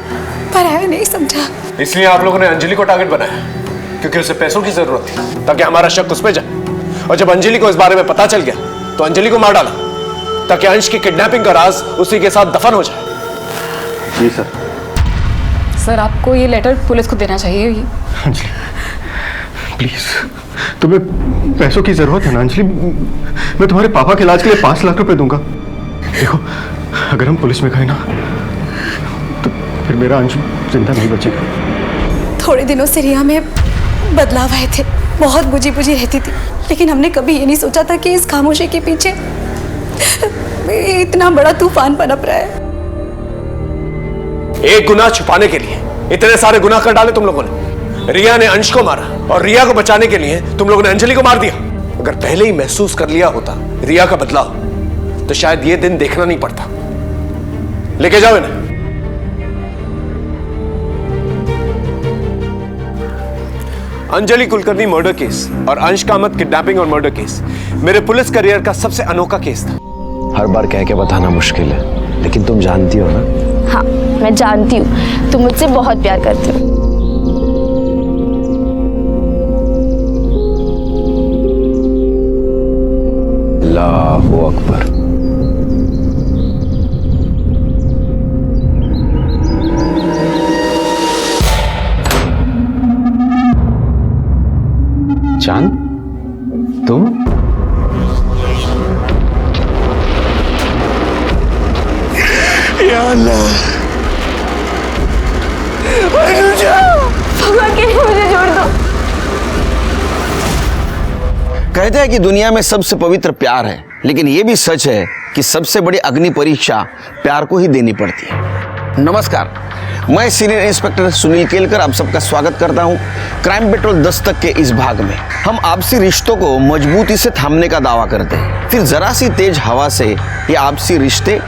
पराया नहीं समझा। इसलिए आप लोगों ने अंजलि को टारगेट बनाया, क्योंकि उसे पैसों की जरूरत थी, ताकि हमारा शक उस पर जाए। और जब अंजलि को इस बारे में पता चल गया तो अंजलि को मार डाला, ताकि अंश की किडनैपिंग का राज उसी के साथ दफन हो जाए। जी सर। सर आपको ये लेटर पुलिस को देना चाहिए। अंजलि प्लीज, तुम्हें पैसों की जरूरत है ना अंजलि? मैं तुम्हारे पापा के इलाज के लिए 5 लाख रुपए दूंगा। देखो, अगर हम पुलिस में गए ना तो फिर मेरा अंश जिंदा नहीं बचेगा। थोड़े दिनों से रिया में बदलाव आए थे, बहुत बुझी बुझी रहती थी, लेकिन हमने कभी ये नहीं सोचा था कि इस खामोशी के पीछे इतना बड़ा तूफान पनप रहा है। एक गुनाह छुपाने के लिए इतने सारे गुनाह कर डाले तुम लोगों ने। रिया ने अंश को मारा और रिया को बचाने के लिए तुम लोगों ने अंजलि को मार दिया। अगर पहले ही महसूस कर लिया होता रिया का बदलाव, तो शायद ये दिन देखना नहीं पड़ता। लेके जाओ इन्हें। अंजलि कुलकर्णी मर्डर केस और अंश कामत किडनैपिंग और मर्डर केस मेरे पुलिस करियर का सबसे अनोखा केस था। हर बार कह के बताना मुश्किल है, लेकिन तुम जानती हो ना। हाँ, मैं जानती हूँ, तुम मुझसे बहुत प्यार करती हो। अल्लाहू अकबर। चांद, तुम? या अल्लाह, भगवान के लिए मुझे छोड़ दो। कहते हैं कि दुनिया में सबसे पवित्र प्यार है, लेकिन यह भी सच है कि सबसे बड़ी अग्नि परीक्षा प्यार को ही देनी पड़ती है। नमस्कार, मैं सीनियर इंस्पेक्टर सुनील केलकर आप सबका स्वागत करता हूं क्राइम पेट्रोल दस्तक के इस भाग में। हम आपसी रिश्तों को मजबूती से थामने का दावा करते हैं, फिर जरा सी तेज हवा से ये आपसी रिश्ते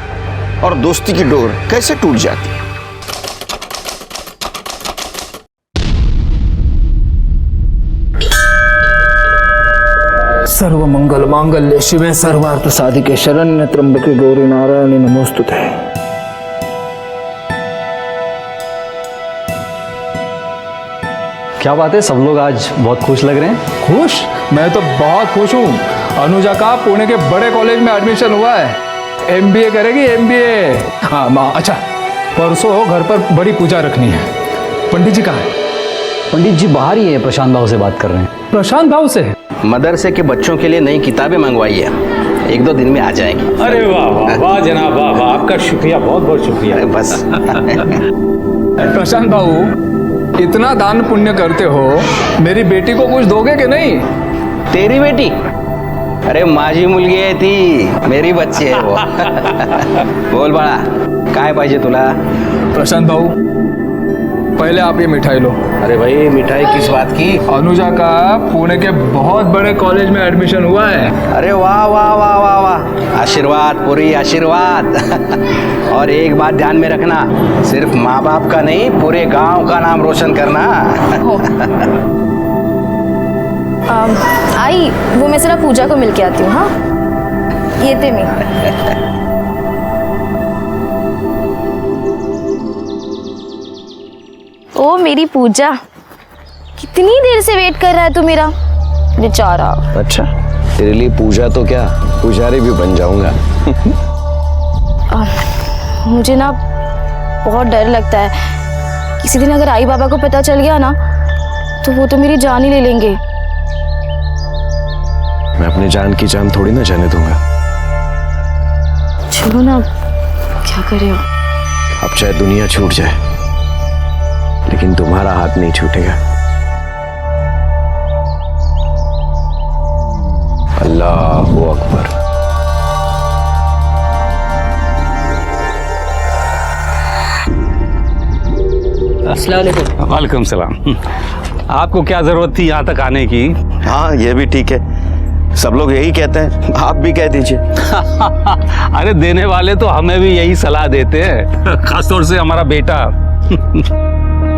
और दोस्ती की डोर कैसे टूट जाती है। सर्व मंगल मांगल्य शिवे सर्वार्थ साधिके शरण्य त्र्यंबके गौरी नारायणी नमोस्तुते। क्या बात है, सब लोग आज बहुत खुश लग रहे हैं। खुश? मैं तो बहुत खुश हूँ। अनुजा का पुणे के बड़े कॉलेज में एडमिशन हुआ है, एमबीए करेगी, एमबीए। हाँ अच्छा, परसों घर पर बड़ी पूजा रखनी है। पंडित जी कहाँ है? पंडित जी बाहर ही है, प्रशांत भाव से बात कर रहे हैं। प्रशांत भाव से? मदरसे के बच्चों के लिए नई किताबें मंगवाई है, 1-2 दिन में आ जाएंगी। अरे वाह वाह वाह जनाब, वाह वाह, आपका शुक्रिया, बहुत बहुत शुक्रिया। बस प्रशांत भाऊ, इतना दान पुण्य करते हो, मेरी बेटी को कुछ दोगे कि नहीं? तेरी बेटी? अरे माझी मुलगी आहे ती, मेरी बच्ची है वो। बोल बाळा, काय पाहिजे तुला? प्रशांत भाऊ, पहले आप ये मिठाई लो। अरे भाई, मिठाई किस बात की? अनुजा का पुणे के बहुत बड़े कॉलेज में एडमिशन हुआ है। अरे वाह वाह वाह वाह वाह, आशीर्वाद पूरी आशीर्वाद। और एक बात ध्यान में रखना, सिर्फ माँ बाप का नहीं, पूरे गांव का नाम रोशन करना। आई, वो मैं जरा पूजा को मिल के आती हूँ। हाँ, ये थे मैं। ओ मेरी पूजा, कितनी देर से वेट कर रहा है तू मेरा, बेचारा। अच्छा, तेरे लिए पूजा तो क्या, पुजारी भी बन जाऊंगा। मुझे ना बहुत डर लगता है, किसी दिन अगर आई बाबा को पता चल गया ना तो वो तो मेरी जान ही ले लेंगे। मैं अपनी जान की जान थोड़ी ना जाने दूंगा। चलो ना, क्या करे। अब चाहे दुनिया छूट जाए, लेकिन तुम्हारा हाथ नहीं छूटेगा। अल्लाहू अकबर। वालेकुम सलाम। आपको क्या जरूरत थी यहाँ तक आने की? हाँ, ये भी ठीक है, सब लोग यही कहते हैं, आप भी कह दीजिए। अरे देने वाले तो हमें भी यही सलाह देते हैं, खासतौर से हमारा बेटा।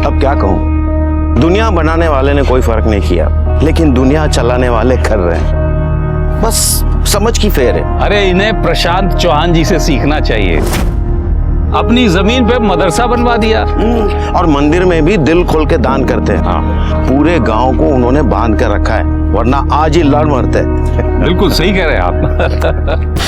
अब क्या कहूँ, दुनिया बनाने वाले ने कोई फर्क नहीं किया, लेकिन दुनिया चलाने वाले कर रहे हैं। बस समझ की फेर है। अरे इन्हें प्रशांत चौहान जी से सीखना चाहिए। अपनी जमीन पे मदरसा बनवा दिया। और मंदिर में भी दिल खोल के दान करते हैं। हाँ, पूरे गांव को उन्होंने बांध कर रखा है, वरना आज ही लड़ मरते। बिल्कुल सही कह रहे हैं आप।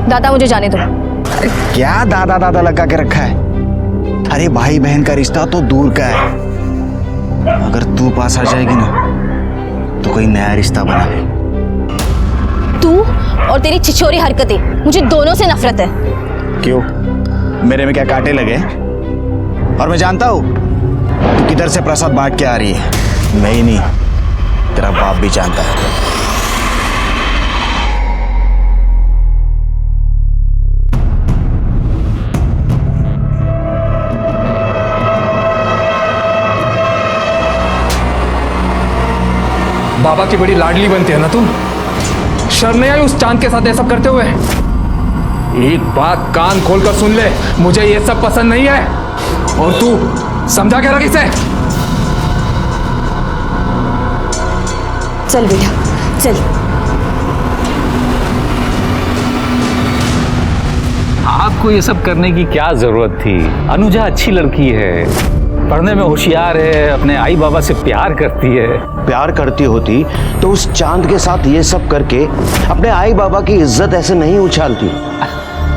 दादा मुझे जाने दो। क्या दादा दादा लगा के रखा है? अरे भाई बहन का रिश्ता तो दूर का है। अगर तू पास आ जाएगी ना तो कोई नया रिश्ता बना ले। तू और तेरी छिछोरी हरकतें, मुझे दोनों से नफरत है। क्यों? मेरे में क्या कांटे लगे? और मैं जानता हूँ तू किधर से प्रसाद बांट के आ रही है। मैं ही नहीं, तेरा बाप भी जानता है। बाबा की बड़ी लाडली बनती है ना तुम। शर्म नहीं आई उस चांद के साथ ये सब करते हुए? एक बात कान खोलकर सुन ले, मुझे ये सब पसंद नहीं है। और तू समझा क्या रख इसे? चल बेटा चल। आपको ये सब करने की क्या जरूरत थी? अनुजा अच्छी लड़की है, पढ़ने में होशियार है, अपने आई बाबा से प्यार करती है। प्यार करती होती तो उस चांद के साथ ये सब करके अपने आई बाबा की इज्जत ऐसे नहीं उछालती।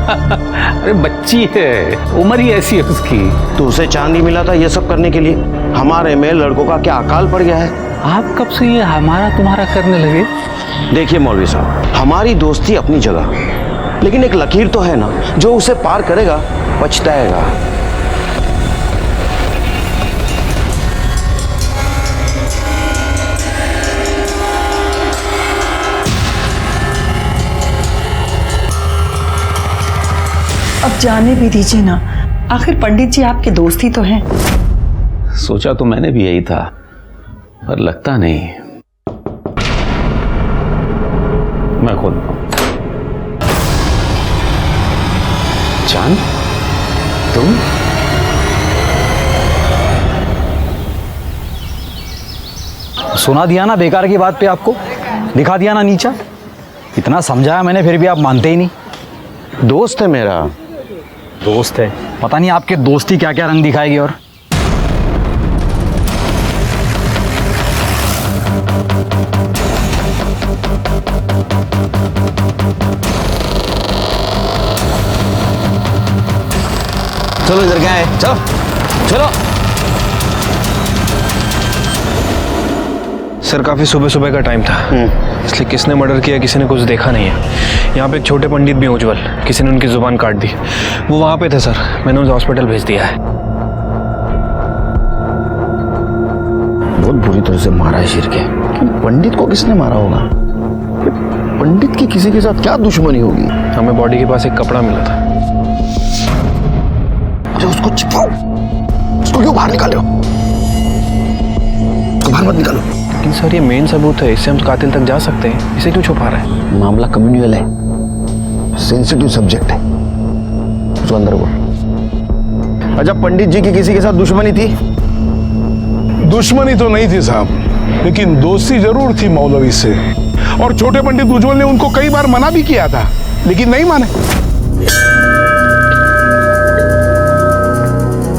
अरे बच्ची है, उम्र ही ऐसी है उसकी। तो उसे चांद ही मिला था ये सब करने के लिए। हमारे में लड़कों का क्या अकाल पड़ गया है? आप कब से ये हमारा तुम्हारा करने लगे? देखिए मौलवी साहब, हमारी दोस्ती अपनी जगह, लेकिन एक लकीर तो है ना, जो उसे पार करेगा पछताएगा। अब जाने भी दीजिए ना, आखिर पंडित जी आपके दोस्त ही तो हैं। सोचा तो मैंने भी यही था, पर लगता नहीं। मैं खुद चांद, तुम? सुना दिया ना बेकार की बात पे आपको, दिखा दिया ना नीचा। इतना समझाया मैंने फिर भी आप मानते ही नहीं। दोस्त है मेरा। दोस्त है, पता नहीं आपके दोस्ती क्या क्या रंग दिखाएगी। और चलो इधर क्या है, चलो चलो। सर काफ़ी सुबह सुबह का टाइम था, इसलिए किसने मर्डर किया किसी ने कुछ देखा नहीं है। यहाँ पे एक छोटे पंडित भी हैं उज्जवल, किसी ने उनकी जुबान काट दी। वो वहाँ पे थे सर, मैंने उन्हें हॉस्पिटल भेज दिया है। बहुत बुरी तरह से मारा है शीर के। पंडित को किसने मारा होगा? पंडित की किसी के साथ क्या दुश्मनी होगी? हमें बॉडी के पास एक कपड़ा मिला था। अरे उसको छिपाओ, उसको क्यों बाहर निकाले हो? उसको बाहर मत निकालो। लेकिन सर ये मेन सबूत है, इससे हम कातिल तक जा सकते हैं, इसे क्यों छुपा रहे हैं? मामला कम्युनल है, सेंसिटिव सब्जेक्ट है, उसको अंदर बोल। अच्छा, पंडित जी की किसी के साथ दुश्मनी थी? दुश्मनी तो नहीं थी साहब, लेकिन दोस्ती जरूर थी मौलवी से। और छोटे पंडित उज्जवल ने उनको कई बार मना भी किया था, लेकिन नहीं माने।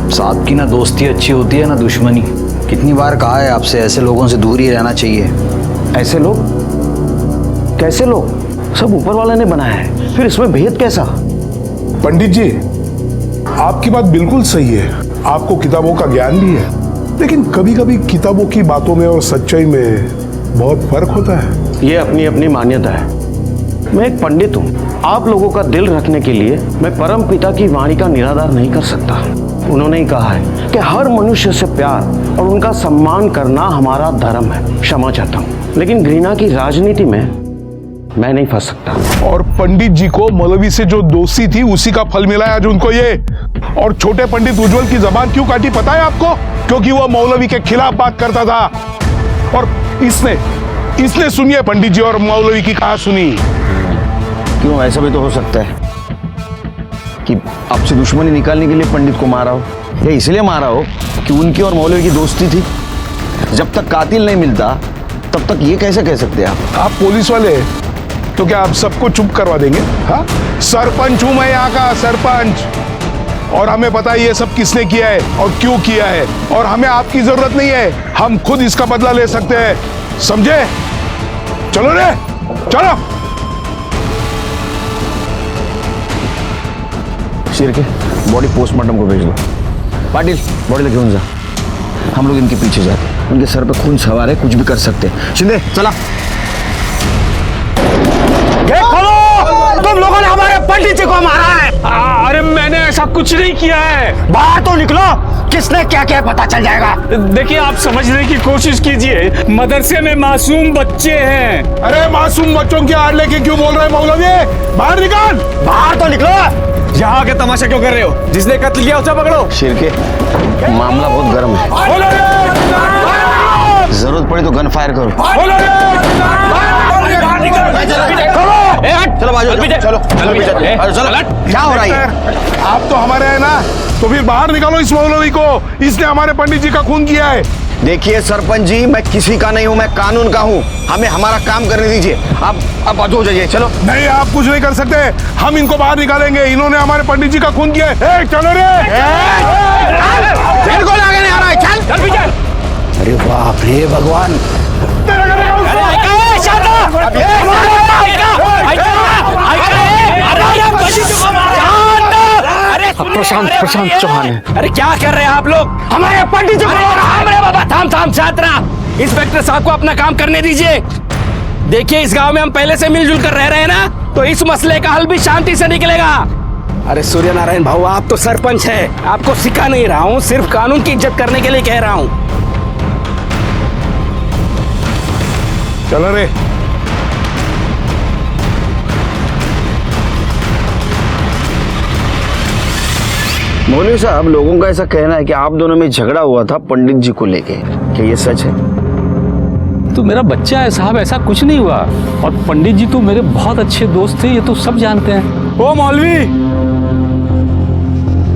साहब की ना दोस्ती अच्छी होती है ना दुश्मनी। कितनी बार कहा है आपसे, ऐसे लोगों से दूर ही रहना चाहिए। ऐसे लोग? कैसे लोग? सब ऊपर वाले ने बनाया है, फिर इसमें भेद कैसा? पंडित जी, आपकी बात बिल्कुल सही है, आपको किताबों का ज्ञान भी है, लेकिन कभी कभी किताबों की बातों में और सच्चाई में बहुत फर्क होता है। ये अपनी अपनी मान्यता है। मैं एक पंडित हूँ, आप लोगों का दिल रखने के लिए मैं परम पिता की वाणी का निराधार नहीं कर सकता। उन्होंने ही कहा है कि हर मनुष्य से प्यार और उनका सम्मान करना हमारा धर्म है। क्षमा चाहता हूँ, लेकिन घृणा की राजनीति में मैं नहीं फंस सकता। और पंडित जी को मौलवी से जो दोस्ती थी उसी का फल मिला है आज उनको ये। और छोटे पंडित उज्जवल की जबान क्यों काटी पता है आपको? क्योंकि वो मौलवी के खिलाफ बात करता था। और इसने सुनिए पंडित जी और मौलवी की कहा सुनी। क्यों, ऐसा भी तो हो सकता है कि आपसे दुश्मनी निकालने के लिए पंडित को मारा हो, या इसलिए मारा हो कि उनकी और मौलवी की दोस्ती थी। जब तक कातिल नहीं मिलता तब तक ये कैसे कह सकते हैं आप पुलिस वाले तो क्या आप सबको चुप करवा देंगे? हाँ, सरपंच हूं मैं यहाँ का, सरपंच, और हमें पता है ये सब किसने किया है और क्यों किया है, और हमें आपकी जरूरत नहीं है, हम खुद इसका बदला ले सकते हैं, समझे? चलो रे, चलो। शिर्के, बॉडी पोस्टमार्टम को भेज दो। पाटिल, बॉडी घेऊन जा, हम लोग इनके पीछे जाते हैं, उनके सर पे खून सवार है, कुछ भी कर सकते हैं। शिंदे चला। तुम लोगों ने हमारे पंडित जी को मारा है। अरे मैंने ऐसा कुछ नहीं किया है। बाहर तो निकलो, किसने क्या क्या पता चल जाएगा। देखिए, आप समझने की कोशिश कीजिए, मदरसे में मासूम बच्चे हैं। अरे मासूम बच्चों की आड़ लेके क्यों बोल रहे हैं मौलवी? बाहर निकाल, बाहर तो निकलो। यहाँ के तमाशा क्यों कर रहे हो? जिसने कत्ल किया उसे पकड़ो। शिर्के, मामला बहुत गर्म है, जरूरत पड़ी तो गन फायर करो। चलो बाजू, चलो क्या हो रहा है? आप तो हमारे हैं ना, तो फिर बाहर निकालो इस मौलवी को, इसने हमारे पंडित जी का खून किया है। देखिए सरपंच जी, मैं किसी का नहीं हूँ, मैं कानून का हूँ, हमें हमारा काम करने दीजिए। आप बाजू हो जाइए। चलो। नहीं, आप कुछ नहीं कर सकते, हम इनको बाहर निकालेंगे, इन्होंने हमारे पंडित जी का खून किया है। चलो रे, मेरे को आगे नहीं आ रहा है, चल चल। अरे बाप रे भगवान, प्रशांत चौहान है। अरे क्या कर रहे हैं आप लोग? हमारे पंडित जी को हमारे बाबा। थाम छात्रा, इंस्पेक्टर साहब को अपना काम करने दीजिए। देखिए, इस गांव में हम पहले से मिलजुल कर रह रहे हैं ना, तो इस मसले का हल भी शांति से निकलेगा। अरे सूर्य नारायण भाऊ, आप तो सरपंच हैं, आपको सिखा नहीं रहा हूँ, सिर्फ कानून की इज्जत करने के लिए कह रहा हूँ। चलो रे। मौलवी साहब, लोगों का ऐसा कहना है कि आप दोनों में झगड़ा हुआ था पंडित जी को लेके, क्या ये सच है? तो मेरा बच्चा है साहब, ऐसा कुछ नहीं हुआ। और पंडित जी तो मेरे बहुत अच्छे दोस्त थे, ये तो सब जानते हैं। ओ मौलवी,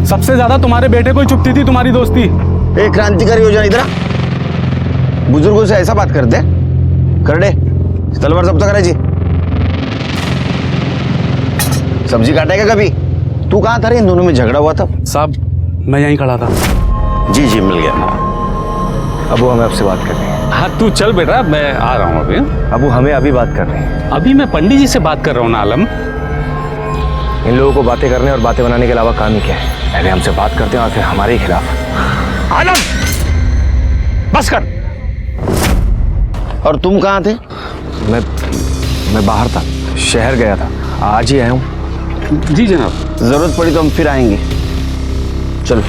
सबसे ज्यादा तुम्हारे बेटे को ही चुभती थी तुम्हारी दोस्ती। एक क्रांतिकारी योजना इधर, बुजुर्गों से ऐसा बात करते हैं? करडे, तलवार जब्त करायची, सब्जी काटेगा कभी? तू कहाँ था रे, इन दोनों में झगड़ा हुआ था? साहब, मैं यहीं खड़ा था। जी मिल गया। अबू, हमें आपसे बात करनी है। हाँ तू चल बेटा, मैं आ रहा हूँ अभी। अबू, हमें अभी बात करनी है। अभी मैं पंडित जी से बात कर रहा हूँ ना आलम। इन लोगों को बातें करने और बातें बनाने के अलावा काम ही क्या है? पहले हमसे बात करते हैं और फिर हमारे ही खिलाफ। आलम, बस कर। और तुम कहाँ थे? मैं बाहर था, शहर गया था, आज ही आया हूँ। जी जनाब। जरूरत पड़ी तो हम फिर आएंगे। चलो।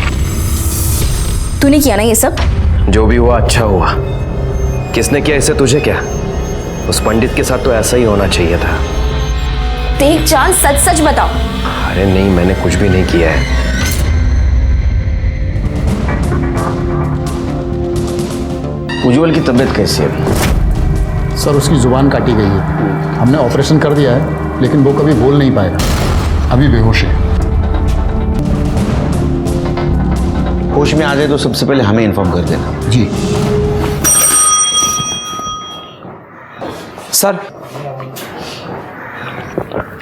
तूने किया ना ये सब? जो भी हुआ अच्छा हुआ। किसने किया इससे तुझे क्या? उस पंडित के साथ तो ऐसा ही होना चाहिए था। देख जान, सच सच बताओ। अरे नहीं, मैंने कुछ भी नहीं किया है। उज्जवल की तबीयत कैसी है? सर, उसकी जुबान काटी गई है, हमने ऑपरेशन कर दिया है, लेकिन वो कभी बोल नहीं पाएगा, अभी बेहोश है। होश में आ जाए तो सबसे पहले हमें इन्फॉर्म कर देना। जी सर।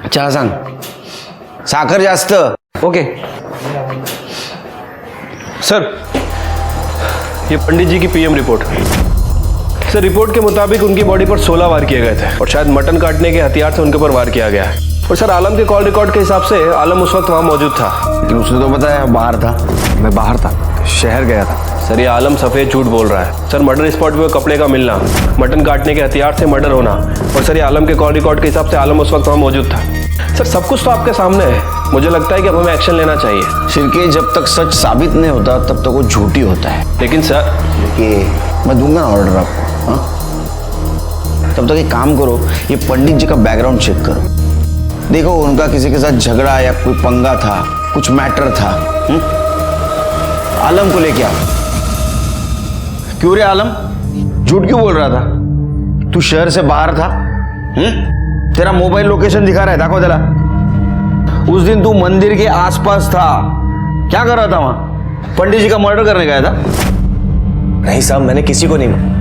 चहा सांग, साखर जास्त। ओके सर, ये पंडित जी की पीएम रिपोर्ट। सर, रिपोर्ट के मुताबिक उनकी बॉडी पर 16 वार किए गए थे और शायद मटन काटने के हथियार से उनके ऊपर वार किया गया है। और सर, आलम के कॉल रिकॉर्ड के हिसाब से आलम उस वक्त वहाँ मौजूद था। लेकिन उसने तो बताया बाहर था। मैं बाहर था, शहर गया था। सर, ये आलम सफ़ेद झूठ बोल रहा है। सर, मर्डर स्पॉट पे कपड़े का मिलना, मटन काटने के हथियार से मर्डर होना, और सर ये आलम के कॉल रिकॉर्ड के हिसाब से आलम उस वक्त वहाँ मौजूद था। सर, सब कुछ तो आपके सामने है। मुझे लगता है कि अब हमें एक्शन लेना चाहिए। शिर्के, जब तक सच साबित नहीं होता तब तक वो झूठी होता है। लेकिन सर, ये मैं दूंगा ना ऑर्डर आपको। हाँ, तब तक एक काम करो, ये पंडित जी का बैकग्राउंड चेक करो, देखो उनका किसी के साथ झगड़ा या कोई पंगा था, कुछ मैटर था। आलम को लेके आओ। क्यों रे आलम, झूठ क्यों बोल रहा था? तू शहर से बाहर था? तेरा मोबाइल लोकेशन दिखा रहा है, दाखव तेला। उस दिन तू मंदिर के आसपास था, क्या कर रहा था वहां? पंडित जी का मर्डर करने गया था? नहीं साहब, मैंने किसी को नहीं मारा।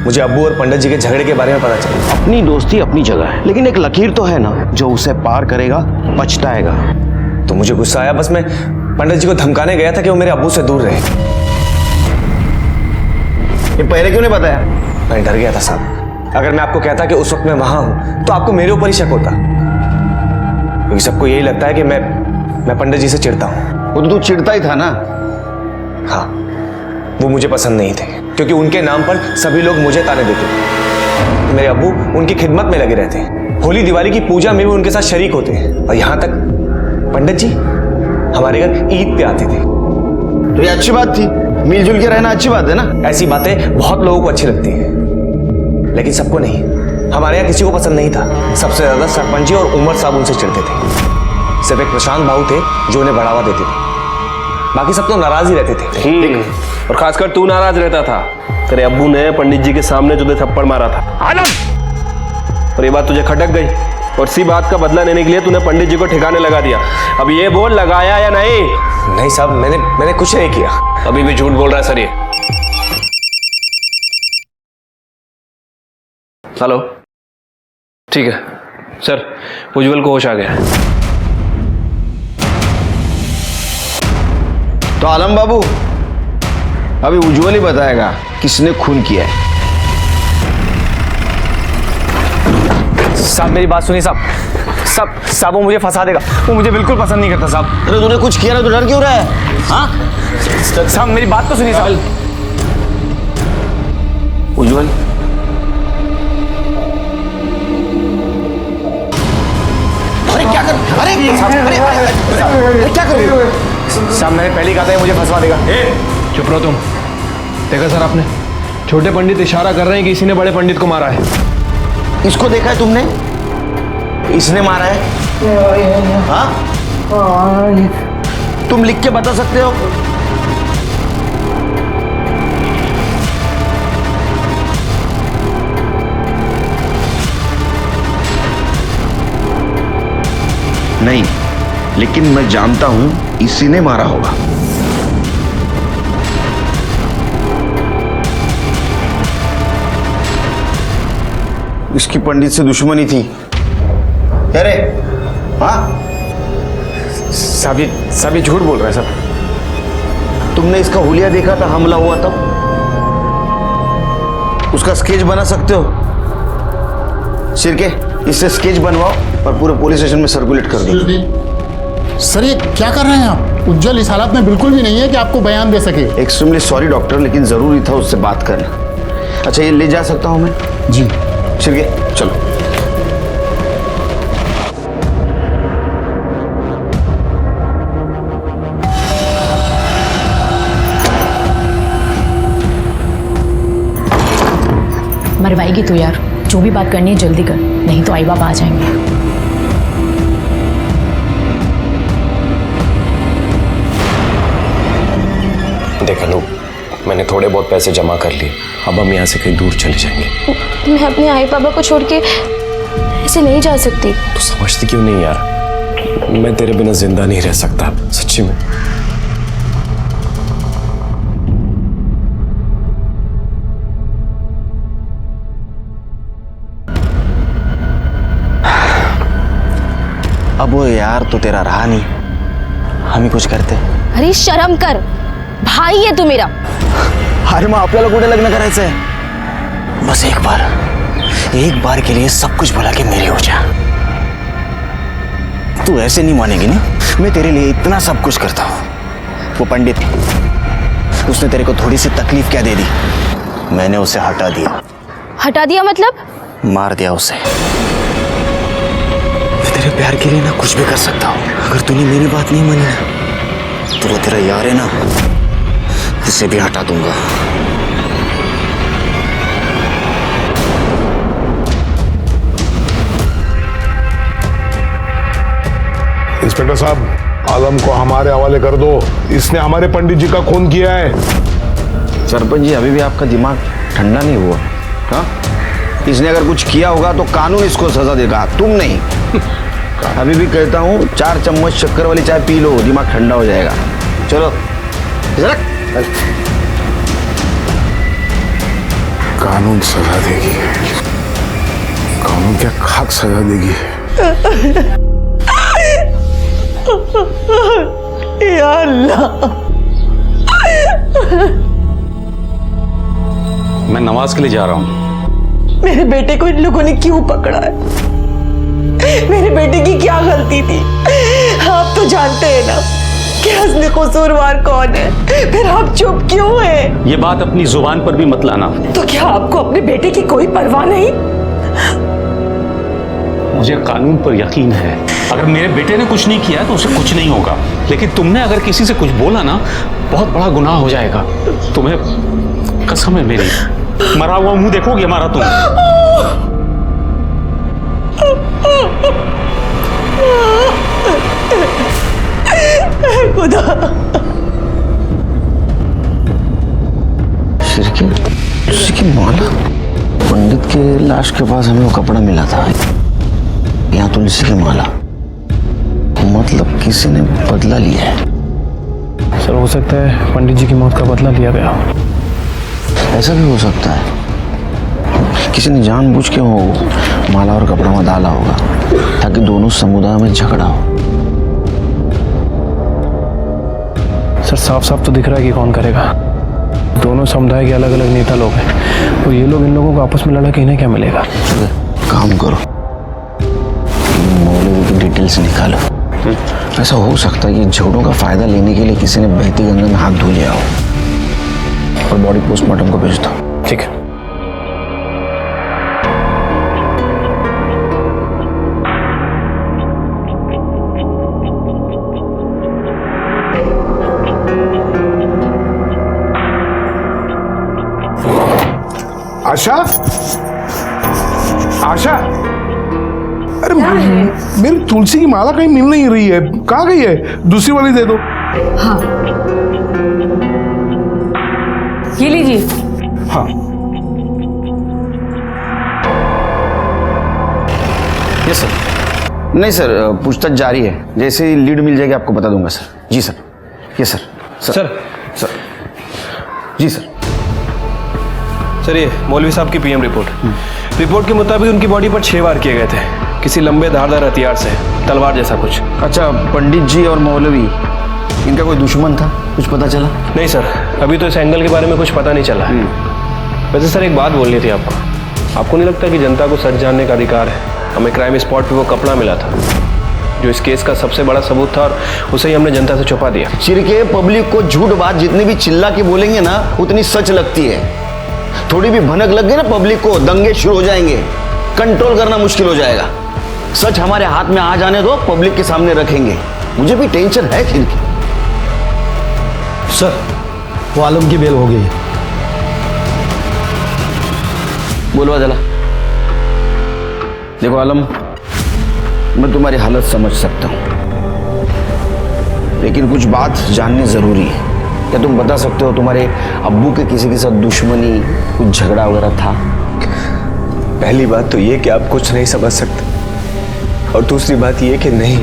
मुझे अब्बू और पंडित जी के झगड़े के बारे में पता चला। अपनी दोस्ती अपनी जगह है, लेकिन एक लकीर तो है ना, जो उसे पार करेगा पछताएगा। तो मुझे गुस्सा आया, बस मैं पंडित जी को धमकाने गया था कि वो मेरे अब्बू से दूर रहे। ये पहले क्यों नहीं बताया? मैं डर गया था साहब। अगर मैं आपको कहता कि उस वक्त मैं वहां हूं तो आपको मेरे ऊपर ही शक होता, क्योंकि सबको यही लगता है कि मैं पंडित जी से चिढ़ता हूं। वो तो तू चिढ़ता ही था ना। हाँ, वो मुझे पसंद नहीं थे, क्योंकि उनके नाम पर सभी लोग मुझे ताने देते थे। मेरे अब्बू उनकी खिदमत में लगे रहते, होली दिवाली की पूजा में भी उनके साथ शरीक होते, और यहां तक पंडित जी हमारे घर ईद पे आते थे। तो ये अच्छी बात थी, मिलजुल के रहना अच्छी बात है ना। ऐसी बातें बहुत लोगों को अच्छी लगती है, लेकिन सबको नहीं। हमारे यहाँ किसी को पसंद नहीं था। सबसे ज्यादा सरपंच जी और उमर साहब उनसे चिढ़ते थे। सिर्फ एक प्रशांत बाबू थे जो उन्हें बढ़ावा देते थे, बाकी सब तो नाराज ही रहते थे। और खासकर तू नाराज रहता था। तेरे अब्बू ने पंडित जी के सामने तुझे थप्पड़ मारा था आलम, और ये बात तुझे खटक गई, और इसी बात का बदला लेने के लिए तूने पंडित जी को ठिकाने लगा दिया। अब ये बोल, लगाया या नहीं? नहीं साहब, मैंने कुछ नहीं किया। अभी भी झूठ बोल रहा है सर ये। हेलो, ठीक है सर, उज्जवल को होश आ गया है। तो आलम बाबू, अभी उज्जवल ही बताएगा किसने खून किया है। साहब मेरी बात सुनिए साहब। साहब वो मुझे फंसा देगा, वो मुझे बिल्कुल पसंद नहीं करता साहब। अरे तूने कुछ किया ना तो डर क्यों रहा है? हाँ साहब मेरी बात तो सुनिए साहब। उज्जवल, अरे क्या कर, अरे क्या कर रहे हो? साहब मैंने पहले ही कहा था मुझे फंसवा देगा। चुप रहो तुम। देखा सर आपने, छोटे पंडित इशारा कर रहे हैं कि इसी ने बड़े पंडित को मारा है। इसको देखा है तुमने? इसने मारा है? हाँ? तुम लिख के बता सकते हो? नहीं, लेकिन मैं जानता हूं इसी ने मारा होगा। इसकी पंडित से दुश्मनी थी। अरे हाँ साहब ये झूठ बोल रहा है साहब। तुमने इसका हुलिया देखा था हमला हुआ तब? उसका स्केच बना सकते हो? सिरके, इससे स्केच बनवाओ और पूरे पुलिस स्टेशन में सर्कुलेट कर दो। सर ये क्या कर रहे हैं आप? उज्जवल इस हालत में बिल्कुल भी नहीं है कि आपको बयान दे सके। एक्सट्रीमली सॉरी डॉक्टर, लेकिन जरूरी था उससे बात करना। अच्छा, ये ले जा सकता हूं मैं? जी। सिरके चलो। मरवाएगी तो यार, जो भी बात करनी है जल्दी कर, नहीं तो आई बाबा आ जाएंगे। देखा लो, मैंने थोड़े बहुत पैसे जमा कर लिए, अब हम यहाँ से कहीं दूर चले जाएंगे। मैं अपने आई पापा को छोड़ के ऐसे नहीं जा सकती। तू समझती क्यों नहीं यार, मैं तेरे बिना जिंदा नहीं रह सकता सच्ची में। अब वो यार तो तेरा रहा नहीं, हम ही कुछ करते। अरे शर्म कर, भाई है तू मेरा। अरे मग आपल्याला कुठे लग्न करायचं आहे? बस एक बार के लिए सब कुछ भुला के मेरी हो जा। तू ऐसे नहीं मानेगी ना, मैं तेरे लिए इतना सब कुछ करता हूँ। वो पंडित, उसने तेरे को थोड़ी सी तकलीफ क्या दे दी, मैंने उसे हटा दिया। हटा दिया मतलब? मार दिया उसे। तेरे प्यार के लिए ना कुछ भी कर सकता हूँ। अगर तूने मेरी बात नहीं मानी ना, तो तेरा यार है ना, उसे भी हटा दूंगा। इंस्पेक्टर साहब, आलम को हमारे हवाले कर दो, इसने हमारे पंडित जी का खून किया है। सरपंच जी, अभी भी आपका दिमाग ठंडा नहीं हुआ? हाँ, इसने अगर कुछ किया होगा तो कानून इसको सजा देगा, तुम नहीं। अभी भी कहता हूँ 4 चम्मच शक्कर वाली चाय पी लो, दिमाग ठंडा हो जाएगा। चलो कानून सजा देगी, कानून क्या खाक सजा देगी। या अल्लाह, मैं नमाज के लिए जा रहा हूँ। मेरे बेटे को इन लोगों ने क्यों पकड़ा है? मेरे बेटे की क्या गलती थी? आप तो जानते हैं ना कि असली कसूरवार कौन है, फिर आप चुप क्यों हैं? ये बात अपनी जुबान पर भी मत लाना। तो क्या आपको अपने बेटे की कोई परवाह नहीं? मुझे कानून पर यकीन है। अगर मेरे बेटे ने कुछ नहीं किया तो उसे कुछ नहीं होगा, लेकिन तुमने अगर किसी से कुछ बोला ना, बहुत बड़ा गुनाह हो जाएगा। तुम्हें कसम है मेरी, मरा हुआ मुंह देखोगे हमारा तुम। खुदा, तुलसी की माला। पंडित के लाश के पास हमें वो कपड़ा मिला था, यहाँ तुलसी की माला। मतलब किसी ने बदला लिया है। सर हो सकता है पंडित जी की मौत का बदला लिया गया। ऐसा भी हो सकता है, किसी ने जानबूझ के वो माला और कपड़ा में डाला होगा ताकि दोनों समुदाय में झगड़ा हो। सर साफ साफ तो दिख रहा है कि कौन करेगा। दोनों समुदाय के अलग अलग नेता लोग हैं, और ये लोग इन लोगों को आपस में लड़ा के इन्हें क्या मिलेगा? काम करो, मौलवी की डिटेल्स निकालो। ऐसा हो सकता है कि झगड़ों का फायदा लेने के लिए किसी ने बहती गंगा में हाथ धो लिया हो। और बॉडी पोस्टमार्टम को भेज दो। ठीक है। आशा, आशा, अरे मेरी तुलसी की माला कहीं मिल नहीं रही है, कहाँ गई है? दूसरी वाली दे दो। हाँ, ये लीजिए। हाँ, यस सर। नहीं सर, पूछताछ जारी है, जैसे ही लीड मिल जाएगी आपको बता दूंगा सर। जी सर। Yes sir. सर जी सर। सर ये मौलवी साहब की पीएम रिपोर्ट के मुताबिक उनकी बॉडी पर 6 वार किए गए थे, किसी लंबे धारदार हथियार से, तलवार जैसा कुछ। अच्छा, पंडित जी और मौलवी, इनका कोई दुश्मन था? कुछ पता चला? नहीं सर, अभी तो इस एंगल के बारे में कुछ पता नहीं चला है। वैसे सर एक बात बोलनी थी आपको नहीं लगता कि जनता को सच जानने का अधिकार है? हमें क्राइम स्पॉट पे वो कपड़ा मिला था जो इस केस का सबसे बड़ा सबूत था, और उसे ही हमने जनता से छुपा दिया। चिरके पब्लिक को झूठ बात जितनी भी चिल्ला के बोलेंगे ना, उतनी सच लगती है। थोड़ी भी भनक लग गई ना पब्लिक को, दंगे शुरू हो जाएंगे, कंट्रोल करना मुश्किल हो जाएगा। सच हमारे हाथ में आ जाने दो, पब्लिक के सामने रखेंगे। मुझे भी टेंशन है फिर की। सर वो आलम की बेल हो गई है। बोलवा जला। देखो आलम, मैं तुम्हारी हालत समझ सकता हूं, लेकिन कुछ बात जाननी जरूरी है। क्या तुम बता सकते हो तुम्हारे अब्बू के किसी के साथ दुश्मनी, कुछ झगड़ा वगैरह था? पहली बात तो ये कि आप कुछ नहीं समझ सकते, और दूसरी बात ये कि नहीं,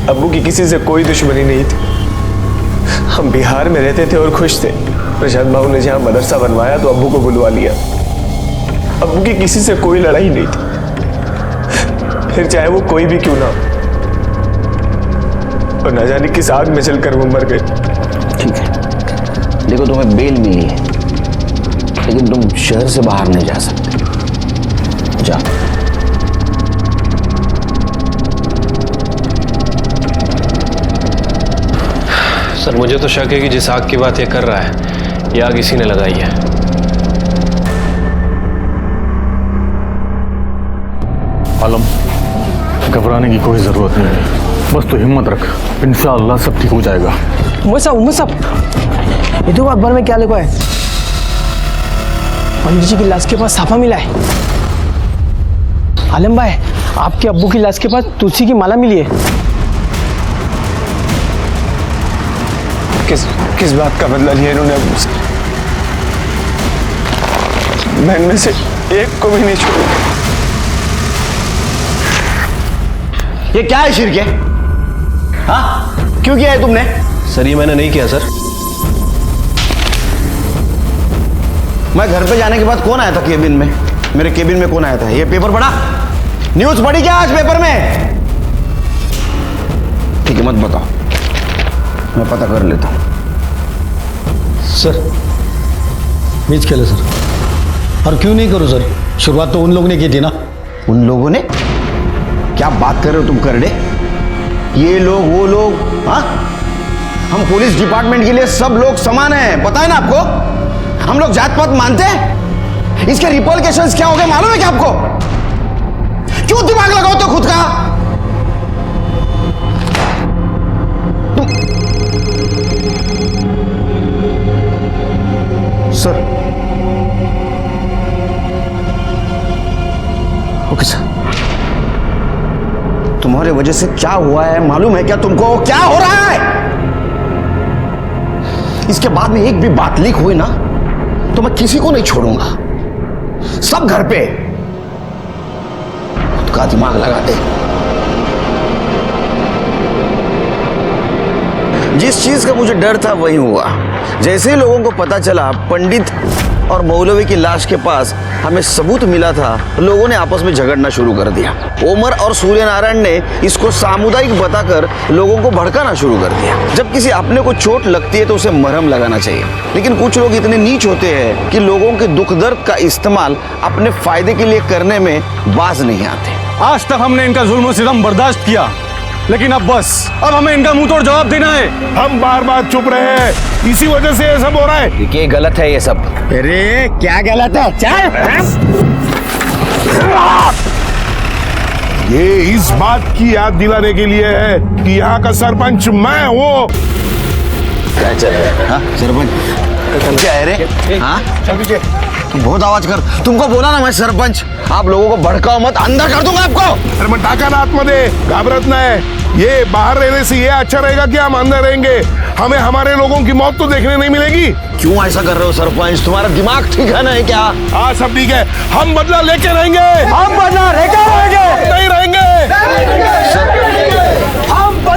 अब्बू की किसी से कोई दुश्मनी नहीं थी। हम बिहार में रहते थे और खुश थे। प्रशांत बाबू ने जहां मदरसा बनवाया तो अब्बू को बुलवा लिया। अब्बू की किसी से कोई लड़ाई नहीं थी, फिर चाहे वो कोई भी क्यों ना हो। और न जाने किस आग में चलकर वो मर गए। ठीक है, देखो तुम्हें बेल मिली है, लेकिन तुम शहर से बाहर नहीं जा सकते। जाओ। सर मुझे तो शक है कि जिस आग की बात ये कर रहा है, ये आग इसी ने लगाई है। आलम, घबराने की कोई जरूरत नहीं है, बस तो हिम्मत रख, इंशाअल्लाह सब ठीक हो जाएगा। उमर साहब, ये तो अखबार में क्या लिखा है? पंडित जी की लाश के पास साफा मिला है। आलम भाई, आपके अब्बू की लाश के पास तुलसी की माला मिली है। किस बात का बदला लिया इन्होंने अब्बू से? मैं इनमें से एक को भी नहीं छोड़ूंगा। ये क्या है शिरके? हाँ, क्यों किया है तुमने? सर ये मैंने नहीं किया सर। मैं घर पे जाने के बाद कौन आया था केबिन में? मेरे केबिन में कौन आया था? ये पेपर पढ़ा? न्यूज पढ़ी क्या आज पेपर में? ठीक है, मत बताओ, मैं पता कर लेता हूं। सर मीच खेले सर। और क्यों नहीं करूं सर? शुरुआत तो उन लोगों ने की थी ना। उन लोगों ने? क्या बात कर रहे हो तुम करड़े? ये लोग वो लोग? हाँ, हम पुलिस डिपार्टमेंट के लिए सब लोग समान हैं, पता है ना आपको? हम लोग जात पात मानते हैं? इसके रिपोर्टेशंस क्या हो गए मालूम है क्या आपको? क्यों दिमाग लगाओ तो खुद का? Sir, okay sir. तुम्हारे वजह से क्या हुआ है मालूम है क्या तुमको? क्या हो रहा है? इसके बाद में एक भी बात लीक हुई ना तो मैं किसी को नहीं छोड़ूंगा। सब घर पे खुद का दिमाग लगाते। जिस चीज का मुझे डर था वही हुआ। जैसे ही लोगों को पता चला पंडित और मौलवी की लाश के पास हमें सबूत मिला था, लोगों ने आपस में झगड़ना शुरू कर दिया। ओमर और सूर्यनारायण ने इसको सामुदायिक बताकर लोगों को भड़काना शुरू कर दिया। जब किसी अपने को चोट लगती है तो उसे मरहम लगाना चाहिए, लेकिन कुछ लोग इतने नीच होते हैं कि लोगों के दुख दर्द का इस्तेमाल अपने फायदे के लिए करने में बाज नहीं आते। आज तक हमने इनका जुल्म सितम बर्दाश्त किया, लेकिन अब बस, अब हमें इनका मुंह तोड़ जवाब देना है। हम बार बार चुप रहे हैं, इसी वजह से ये सब हो रहा है। देखिए गलत है ये सब। अरे क्या गलत है? चल। ये इस बात की याद दिलाने के लिए है कि यहाँ का सरपंच मैं हूँ। क्या चल रहा है? हाँ, सरपंच क्या है रे? हाँ, तुम बहुत आवाज कर। तुमको बोला ना मैं सरपंच, आप लोगों को भड़काओ मत, अंदर कर दूंगा आपको। अरे मैं टाका ना आत्मदे, घाबरत ना है। ये बाहर रहने से ये अच्छा रहेगा कि हम अंदर रहेंगे? हमें हमारे लोगों की मौत तो देखने नहीं मिलेगी। क्यों ऐसा कर रहे हो सरपंच? तुम्हारा दिमाग ठीक है ना? है क्या? हाँ सब ठीक है, हम बदला लेके रहेंगे। हम बदला लेके रहेंगे। नहीं रहेंगे।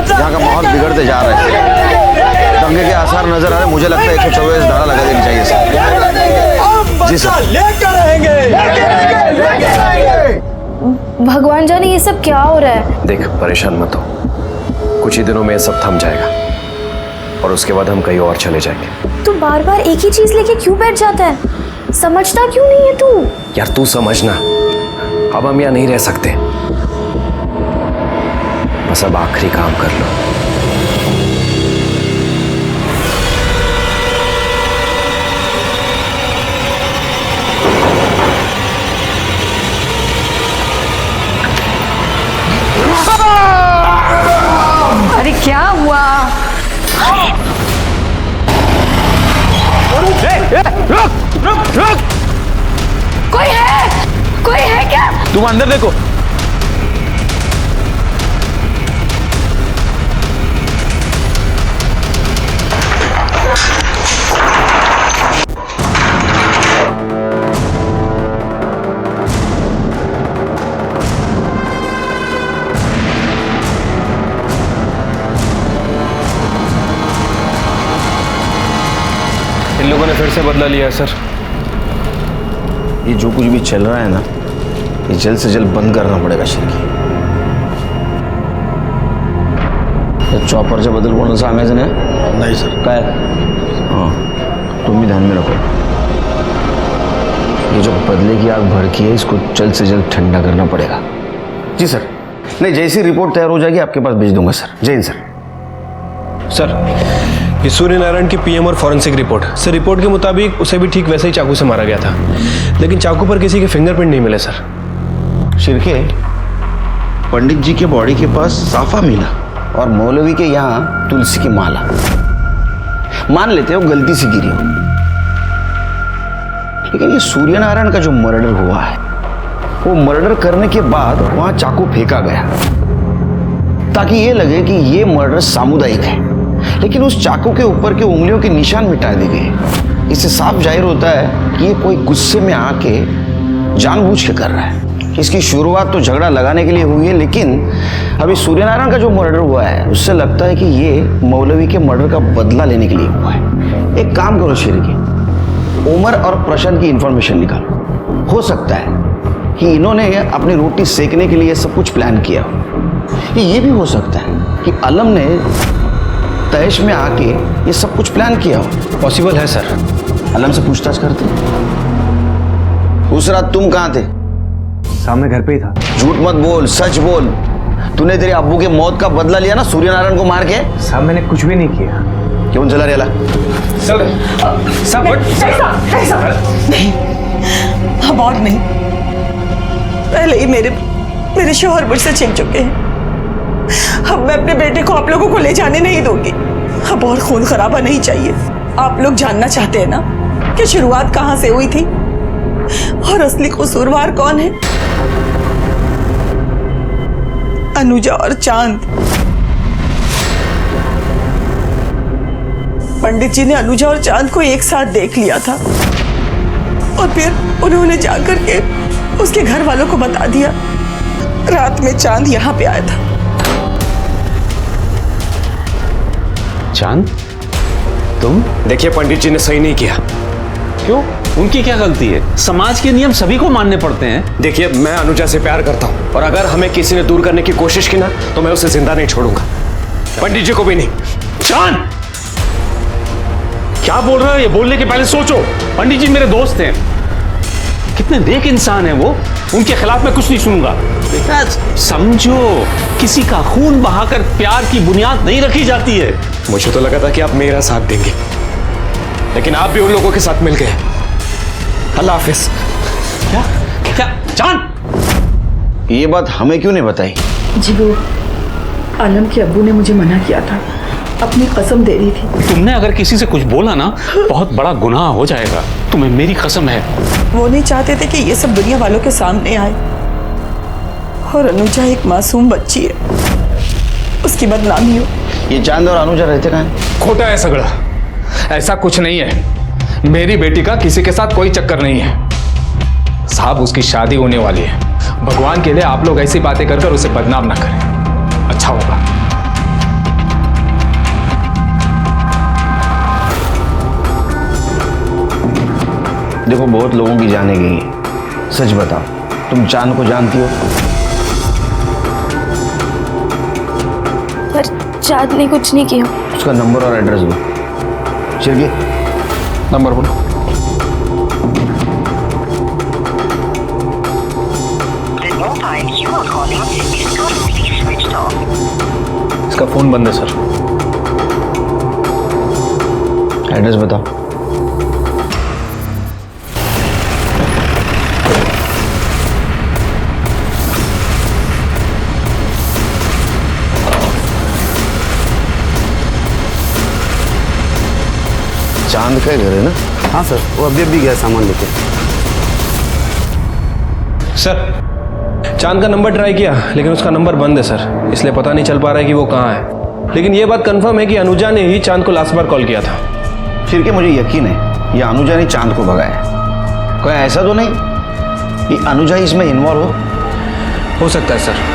यहाँ का माहौल बिगड़ते जा रहा है, दंगे के आसार नजर आ रहे। मुझे लगता है 124 धारा लगा देनी चाहिए सर। जी सर। लेके रहेंगे। भगवान जाने ये सब क्या हो रहा है। देख, परेशान मत हो, कुछ ही दिनों में ये सब थम जाएगा और उसके बाद हम कहीं और चले जाएंगे। तू बार बार एक ही चीज लेके क्यों बैठ जाता है? समझता क्यों नहीं है तू? यार तू समझना, अब हम यहाँ नहीं रह सकते। बस अब आखिरी काम कर लो। अरे क्या हुआ? रुक! कोई है? कोई है क्या? तुम अंदर देखो। इन लोगों ने फिर से बदला लिया है सर। ये जो कुछ भी चल रहा है ना, ये जल्द से जल्द बंद करना पड़ेगा शिरकी। चॉपरच्या बद्दल कोणाला सांगायचं नाही? नहीं सर। काय? हाँ, तुम भी ध्यान में रखो। ये जो बदले की आग भड़की है, इसको जल्द से जल्द ठंडा करना पड़ेगा। जी सर। नहीं, जैसी रिपोर्ट तैयार हो जाएगी आपके पास भेज दूंगा सर। जय हिंद सर। सर ये सूर्यनारायण की पीएम और फॉरेंसिक रिपोर्ट। सर रिपोर्ट के मुताबिक उसे भी ठीक वैसे ही चाकू से मारा गया था, लेकिन चाकू पर किसी के फिंगरप्रिंट नहीं मिले सर। शिरके, पंडित जी के बॉडी के पास साफा मिला और मौलवी के यहाँ तुलसी की माला। मान लेते हो गलती से गिरी हो, लेकिन ये सूर्यनारायण का जो मर्डर हुआ है, वो मर्डर करने के बाद वहां चाकू फेंका गया ताकि ये लगे कि ये मर्डर सामुदायिक है, लेकिन उस चाकू के ऊपर के उंगलियों के निशान मिटा दिए गए। इससे साफ जाहिर होता है कि ये कोई गुस्से में आके जानबूझ के कर रहा है। इसकी शुरुआत तो झगड़ा लगाने के लिए हुई है, लेकिन अभी सूर्यनारायण का जो मर्डर हुआ है उससे लगता है कि ये मौलवी के मर्डर का बदला लेने के लिए हुआ है। एक काम करो शिरकी, उमर और प्रशांत की इंफॉर्मेशन निकालो। हो सकता है कि इन्होंने अपनी रोटी सेकने के लिए सब कुछ प्लान किया हो। ये भी हो सकता है कि आलम ने तैश में आके ये सब कुछ प्लान किया हो। पॉसिबल है सर। आलम से पूछताछ करते। उस रात तुम कहाँ थे? सामने घर पे ही था। झूठ मत बोल, सच बोल। तूने तेरे अब्बू के मौत का बदला लिया ना सूर्यनारायण को मार के? साहब मैंने कुछ भी नहीं किया। क्यों चला रेला? सर नहीं, अब और नहीं। पहले ही मेरे शौहर मुझसे छिन चुके हैं। अब मैं अपने बेटे को आप लोगों को ले जाने नहीं दूंगी। अब और खून खराबा नहीं चाहिए। आप लोग जानना चाहते हैं ना कि शुरुआत कहां से हुई थी और असली कसूरवार कौन है? अनुजा और चांद। पंडित जी ने अनुजा और चांद को एक साथ देख लिया था और फिर उन्होंने जाकर के उसके घर वालों को बता दिया। रात में चांद यहाँ पे आया था। चांद, तुम? देखिए पंडित जी ने सही नहीं किया। क्यों? उनकी क्या गलती है? समाज के नियम सभी को मानने पड़ते हैं। देखिए मैं अनुजा से प्यार करता हूं और अगर हमें किसी ने दूर करने की कोशिश की ना तो मैं उसे जिंदा नहीं छोड़ूंगा, पंडित जी को भी नहीं। चांद, क्या बोल रहे हो? ये बोलने के पहले सोचो। पंडित जी मेरे दोस्त हैं, कितने नेक इंसान हैं वो। उनके खिलाफ मैं कुछ नहीं सुनूंगा। समझो, किसी का खून बहाकर प्यार की बुनियाद नहीं रखी जाती है। मुझे तो लगा था कि आप मेरा साथ देंगे, लेकिन आप भी उन लोगों के साथ मिल गए। अल्लाह हाफिज। क्या क्या चांद? ये बात हमें क्यों नहीं बताई? जी वो आलम के अब्बू ने मुझे मना किया था, अपनी कसम दे दी थी। तुमने अगर किसी से कुछ बोला ना बहुत बड़ा गुनाह हो जाएगा। तुम्हें मेरी कसम है। वो नहीं चाहते थे कि ये सब दुनिया वालों के सामने आए। और अनुजा एक मासूम बच्ची है, उसकी बदनामी हो। ये चांद और अनुजा रहते कहाँ हैं? खोटा है सगड़ा, ऐसा कुछ नहीं है। मेरी बेटी का किसी के साथ कोई चक्कर नहीं है साहब। उसकी शादी होने वाली है। भगवान के लिए आप लोग ऐसी बातें कर कर उसे बदनाम ना करें, अच्छा होगा। देखो बहुत लोगों की जाने गई है। सच बताओ, तुम चांद को जानती हो? पर चांद ने कुछ नहीं किया। उसका नंबर और एड्रेस दो। चलिए नंबर बोलो। इसका फोन बंद है सर। एड्रेस बताओ। चांद का घर है ना? हाँ सर, वो अभी गया सामान लेके। सर चांद का नंबर ट्राई किया लेकिन उसका नंबर बंद है सर, इसलिए पता नहीं चल पा रहा है कि वो कहाँ है। लेकिन ये बात कंफर्म है कि अनुजा ने ही चांद को लास्ट बार कॉल किया था। फिर के मुझे यकीन है ये अनुजा ने चांद को भगाया। कोई ऐसा तो नहीं कि अनुजा इसमें इन्वॉल्व हो सकता है सर।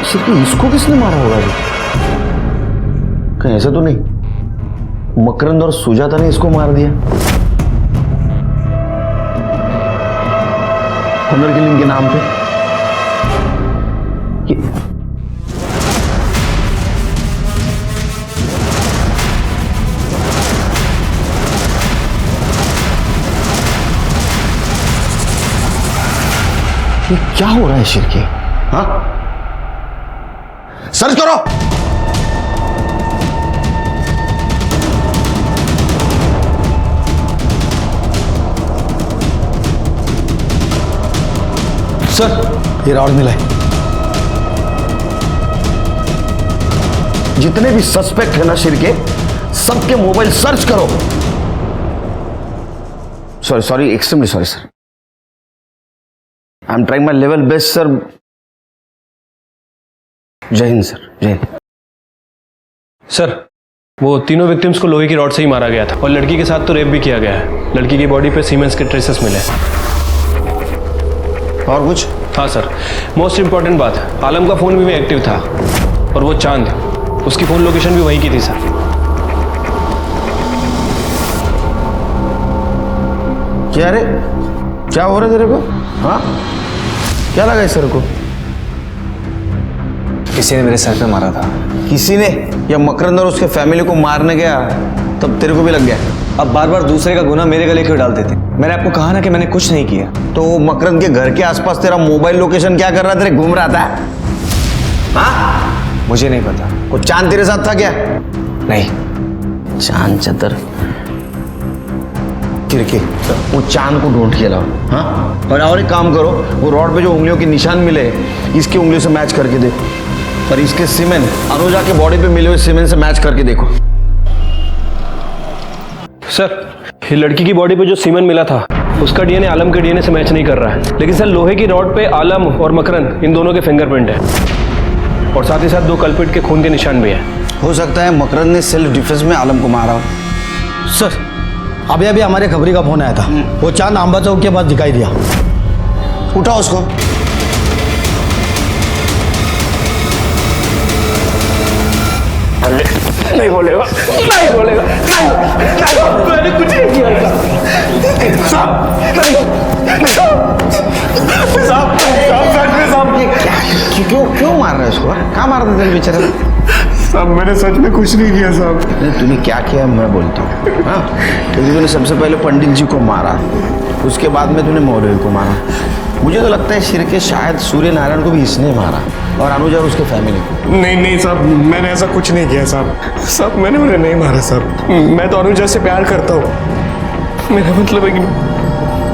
शिरकी इसको किसने मारा होगा? कहीं ऐसा तो नहीं मकरंद और सुजाता ने इसको मार दिया? ऑनर किलिंग के नाम पे ये क्या हो रहा है शिरकी? हाँ, सर्च करो। सर ये राउंड मिला है। जितने भी सस्पेक्ट है ना शिरके, सबके मोबाइल सर्च करो। Sorry extremely sorry sir, I am trying my level best sir. जय हिंद सर, जय हिंद। सर वो तीनों विक्टिम्स को लोहे की रॉड से ही मारा गया था और लड़की के साथ तो रेप भी किया गया है। लड़की की बॉडी पे सीमेंस के ट्रेसेस मिले। और कुछ? हाँ सर, मोस्ट इंपॉर्टेंट बात, आलम का फोन भी एक्टिव था और वो चांद, उसकी फोन लोकेशन भी वहीं की थी सर। क्या रे, क्या हो रहा है तेरे को? हाँ, क्या लगा इस सर को? किसी ने मेरे सर पे मारा था। किसी ने? या मकरंद और उसके फैमिली को मारने गया तब तेरे को भी लग गया? अब बार बार दूसरे का गुनाह मेरे गले क्यों डाल देते? मैंने आपको कहा ना कि मैंने कुछ नहीं किया। तो मकरंद के घर के आसपास तेरा मोबाइल लोकेशन क्या कर रहा था? तेरे घूम रहा था? हाँ, मुझे नहीं पता। वो चांद तेरे साथ था क्या? नहीं। चांद चतर फिरके, वो चांद को ढूंढ के लाओ। हाँ, और एक काम करो, वो रॉड पे जो उंगलियों के निशान मिले इसकी उंगलियों से मैच करके देखो, और इसके सीमेन अनुजा के बॉडी पे मिले हुए सीमेन से मैच करके देखो। सर ये लड़की की बॉडी पे जो सीमेन मिला था उसका डीएनए आलम के डीएनए से मैच नहीं कर रहा है, लेकिन सर लोहे की रॉड पे आलम और मकरंद इन दोनों के फिंगरप्रिंट है और साथ ही साथ 2 कल्प्रिट के खून के निशान भी है। हो सकता है मकरंद ने सेल्फ डिफेंस में आलम को मारा हो। सर अभी अभी हमारे खबरी का फोन आया था, वो चांद आंबा चौक के पास दिखाई दिया। उठाओ उसको। नहीं बोलेगा, नहीं बोलेगा, नहीं, मैंने कुछ नहीं किया। क्यों मार रहे हो उसको? कहाँ मार रहे थे बेचारे? साहब मैंने सच में कुछ नहीं किया साहब। तूने क्या किया मैं बोलता हूँ। हाँ, क्योंकि तूने सबसे पहले पंडित जी को मारा, उसके बाद में तूने मौलवी को मारा। मुझे तो लगता है शिरके शायद सूर्य नारायण को भी इसने मारा और अनुजा और उसके फैमिली को। नहीं साहब, मैंने ऐसा कुछ नहीं किया साहब। साहब मैंने उन्हें नहीं मारा साहब। मैं तो अनुजा से प्यार करता हूँ। मेरा मतलब है कि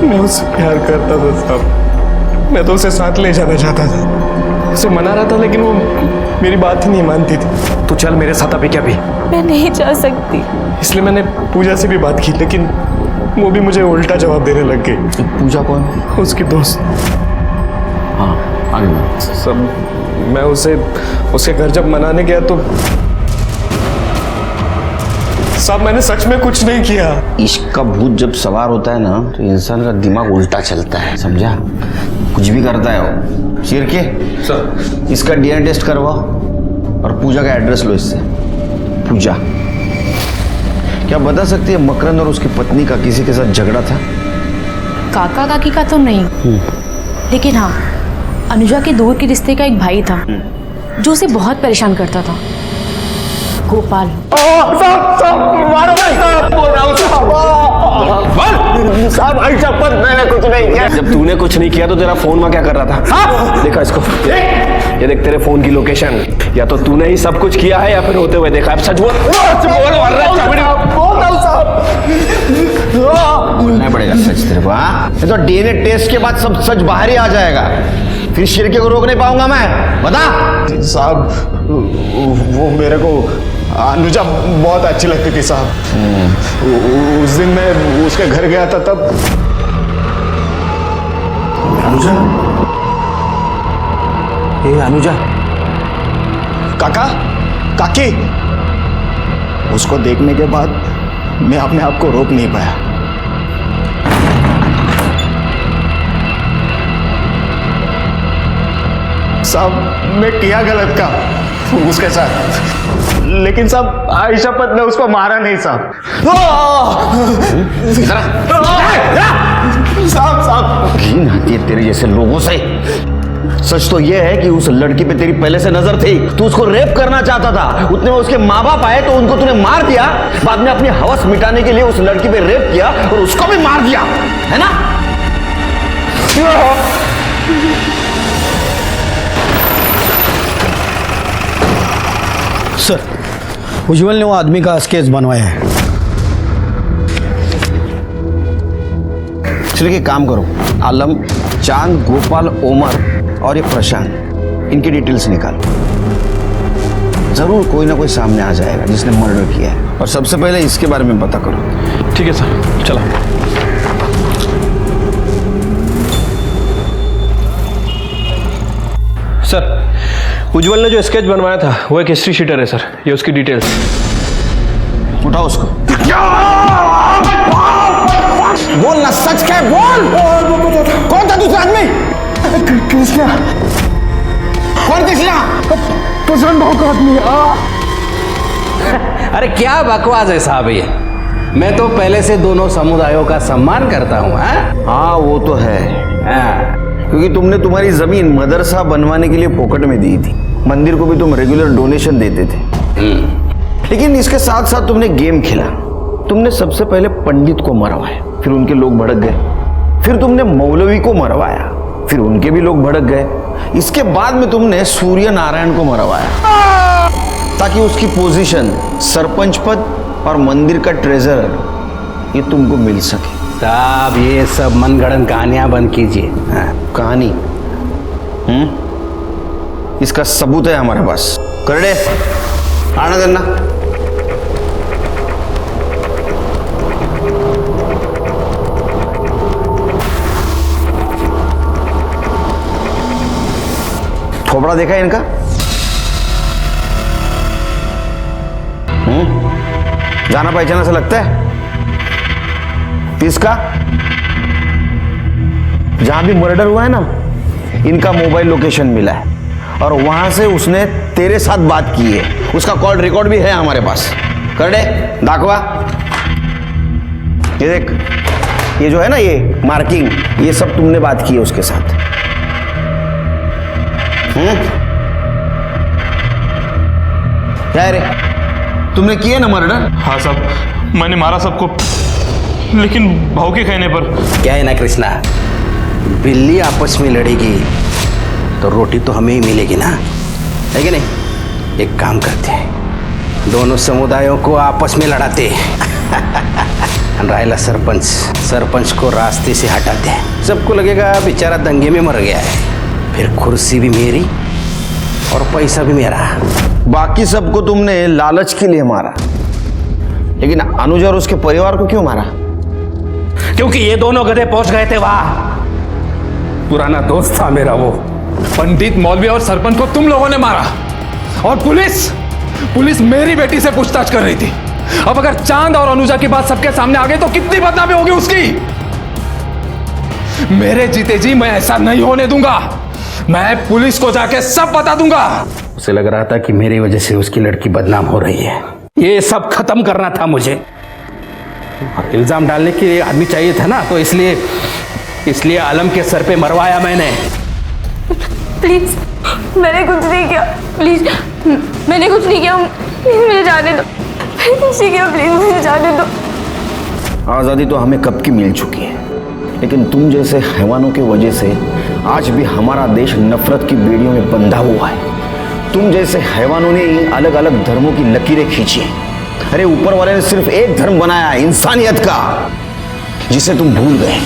मैं उससे प्यार करता था साहब। मैं तो उसे साथ ले जाना चाहता था, उसे मना रहा था, लेकिन वो मेरी बात ही नहीं मानती थी। तू चल मेरे साथ अभी क्या भी। मैं नहीं जा सकती। इसलिए मैंने पूजा से भी बात की, लेकिन वो भी मुझे उल्टा जवाब देने लग गई। पूजा कौन? उसकी दोस्त। हाँ आगे। सब मैं उसे उसके घर जब मनाने गया तो साहब मैंने सच में कुछ नहीं किया। इश्क का भूत जब सवार होता है ना तो इंसान का दिमाग उल्टा चलता है, समझा? कुछ भी करता है वो। शिरके सर, इसका डीएनए टेस्ट करवाओ और पूजा का एड्रेस लो इससे। पूजा, क्या बता सकती है मकरंद और उसकी पत्नी का किसी के साथ झगड़ा था? काका काकी का तो नहीं, लेकिन हाँ अनुजा के दूर के रिश्ते का एक भाई था जो उसे बहुत परेशान करता था, गोपाल। साहब आई शपथ मैंने कुछ नहीं किया। जब तूने कुछ नहीं किया तो तेरा फोन में क्या कर रहा था? देखा इसको, ये देख तेरे फोन की लोकेशन। या तो तूने ही सब कुछ किया है या फिर होते हुए देखा। अब सच बोल। बोलना पड़ेगा सच तेरे को। हाँ, तो डीएनए टेस्ट के बाद सब सच बाहर ही आ जाएगा, फिर शिरके को रोक नहीं पाऊंगा मैं। बता साहब, वो मेरे को अनुजा बहुत अच्छी लगती थी साहब। उस दिन मैं उसके घर गया था तब। अनुजा? ये अनुजा? काका, काकी। उसको देखने के बाद मैं अपने आप को रोक नहीं पाया। साहब मैं किया गलत का उसके साथ, लेकिन साहब आयशा पत ने उसको मारा नहीं साहब। साहब घिन आती है तेरे जैसे लोगों से। सच तो यह है कि उस लड़की पे तेरी पहले से नजर थी, तू उसको रेप करना चाहता था। उतने में उसके माँ बाप आए तो उनको तूने मार दिया, बाद में अपनी हवस मिटाने के लिए उस लड़की पे रेप किया और उसको भी मार दिया, है ना? सर उज्जवल ने वो आदमी का स्केच बनवाया है। चलिए काम करो, आलम, चांद, गोपाल, ओमर और ये प्रशांत, इनकी डिटेल्स निकालो। जरूर कोई ना कोई सामने आ जाएगा जिसने मर्डर किया है, और सबसे पहले इसके बारे में पता करो। ठीक है सर, चलो। सर, उज्जवल ने जो स्केच बनवाया था वो एक हिस्ट्री शीटर है सर, ये उसकी डिटेल्स। उठाओ उसको। बोल ना, सच क्या है, बोल। कौन था दूसरा आदमी? कृष्णा। कौन कृष्णा? प्रसन्न भाव का आदमी। अरे क्या बकवास है साहब ये। मैं तो पहले से दोनों समुदायों का सम्मान करता हूँ। हाँ वो तो है, क्योंकि तुमने तुम्हारी जमीन मदरसा बनवाने के लिए फोकट में दी थी, मंदिर को भी तुम रेगुलर डोनेशन देते थे। लेकिन इसके साथ साथ तुमने गेम खेला। तुमने सबसे पहले पंडित को मरवाया, फिर उनके लोग भड़क गए। फिर तुमने मौलवी को मरवाया, फिर उनके भी लोग भड़क गए। इसके बाद में तुमने सूर्य नारायण को मरवाया ताकि उसकी पोजीशन, सरपंच पद और मंदिर का ट्रेजरर ये तुमको मिल सके। साहब ये सब मनगढ़ंत कहानियां बंद कीजिए। कहानी? इसका सबूत है हमारे पास। करड़े आना देना। थोपड़ा देखा है इनका? जाना पहचाना से लगता है। किसका? जहां भी मर्डर हुआ है ना, इनका मोबाइल लोकेशन मिला है और वहां से उसने तेरे साथ बात की है। उसका कॉल रिकॉर्ड भी है हमारे पास। करडे दाखवा। ये देख, ये जो है ना, ये मार्किंग, ये सब तुमने बात की है उसके साथ। क्या रे, तुमने किया ना मर्डर? हाँ साहब, मैंने मारा सबको, लेकिन भाव के कहने पर। क्या है ना कृष्णा, बिल्ली आपस में लड़ेगी तो रोटी तो हमें ही मिलेगी ना, है कि नहीं? एक काम करते हैं, दोनों समुदायों को आपस में लड़ाते रायला सरपंच को रास्ते से हटाते हैं। सबको लगेगा बेचारा दंगे में मर गया है, फिर कुर्सी भी मेरी और पैसा भी मेरा। बाकी सबको तुमने लालच के लिए मारा, लेकिन अनुज और उसके परिवार को क्यों मारा? क्योंकि ये दोनों गधे पहुंच गए थे वहां। पुराना दोस्त था मेरा वो। पंडित, मौलवी और सरपंच को तुम लोगों ने मारा, और पुलिस मेरी बेटी से पूछताछ कर रही थी। अब अगर चांद और अनुजा की बात सबके सामने आ गई तो कितनी बदनामी होगी उसकी। मेरे जीते जी मैं ऐसा नहीं होने दूंगा। मैं पुलिस को जाके सब बता दूंगा। उसे लग रहा था कि मेरी वजह से उसकी लड़की बदनाम हो रही है। ये सब खत्म करना था मुझे, और इल्जाम डालने के लिए आदमी चाहिए था ना, तो इसलिए आलम के सर पे मरवाया मैंने। प्लीज, मैंने कुछ नहीं किया। प्लीज, मैंने कुछ नहीं किया। प्लीज मुझे जाने दो। मैंने कुछ नहीं किया, प्लीज मुझे जाने दो। आज़ादी तो हमें कब की मिल चुकी है, लेकिन तुम जैसे हैवानों की वजह से आज भी हमारा देश नफरत की बेड़ियों में बंधा हुआ है। तुम जैसे हैवानों ने ही अलग अलग धर्मों की लकीरें खींची हैं। अरे ऊपर वाले ने सिर्फ एक धर्म बनाया है, इंसानियत का, जिसे तुम भूल गए।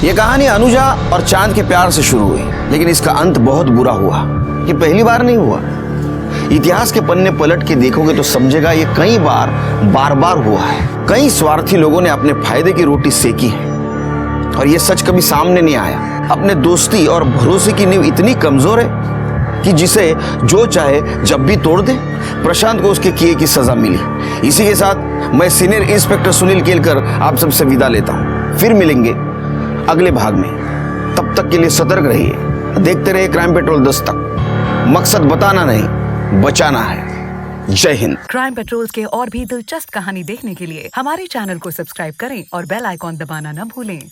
ये कहानी अनुजा और चांद के प्यार से शुरू हुई, लेकिन इसका अंत बहुत बुरा हुआ। ये पहली बार नहीं हुआ। इतिहास के पन्ने पलट के देखोगे तो समझेगा ये कई बार हुआ है। कई स्वार्थी लोगों ने अपने फायदे की रोटी सेकी है, और ये सच कभी सामने नहीं आया। अपने दोस्ती और भरोसे की नींव इतनी कमजोर है कि जिसे जो चाहे जब भी तोड़ दे। प्रशांत को उसके किए की सजा मिली। इसी के साथ मैं सीनियर इंस्पेक्टर सुनील केलकर आप सबसे विदा लेता हूं। फिर मिलेंगे अगले भाग में। तब तक के लिए सतर्क रहिए, देखते रहिए क्राइम पेट्रोल दस्तक। मकसद बताना नहीं, बचाना है। जय हिंद। क्राइम पेट्रोल के और भी दिलचस्प कहानी देखने के लिए हमारे चैनल को सब्सक्राइब करें और बेल आइकॉन दबाना न भूलें।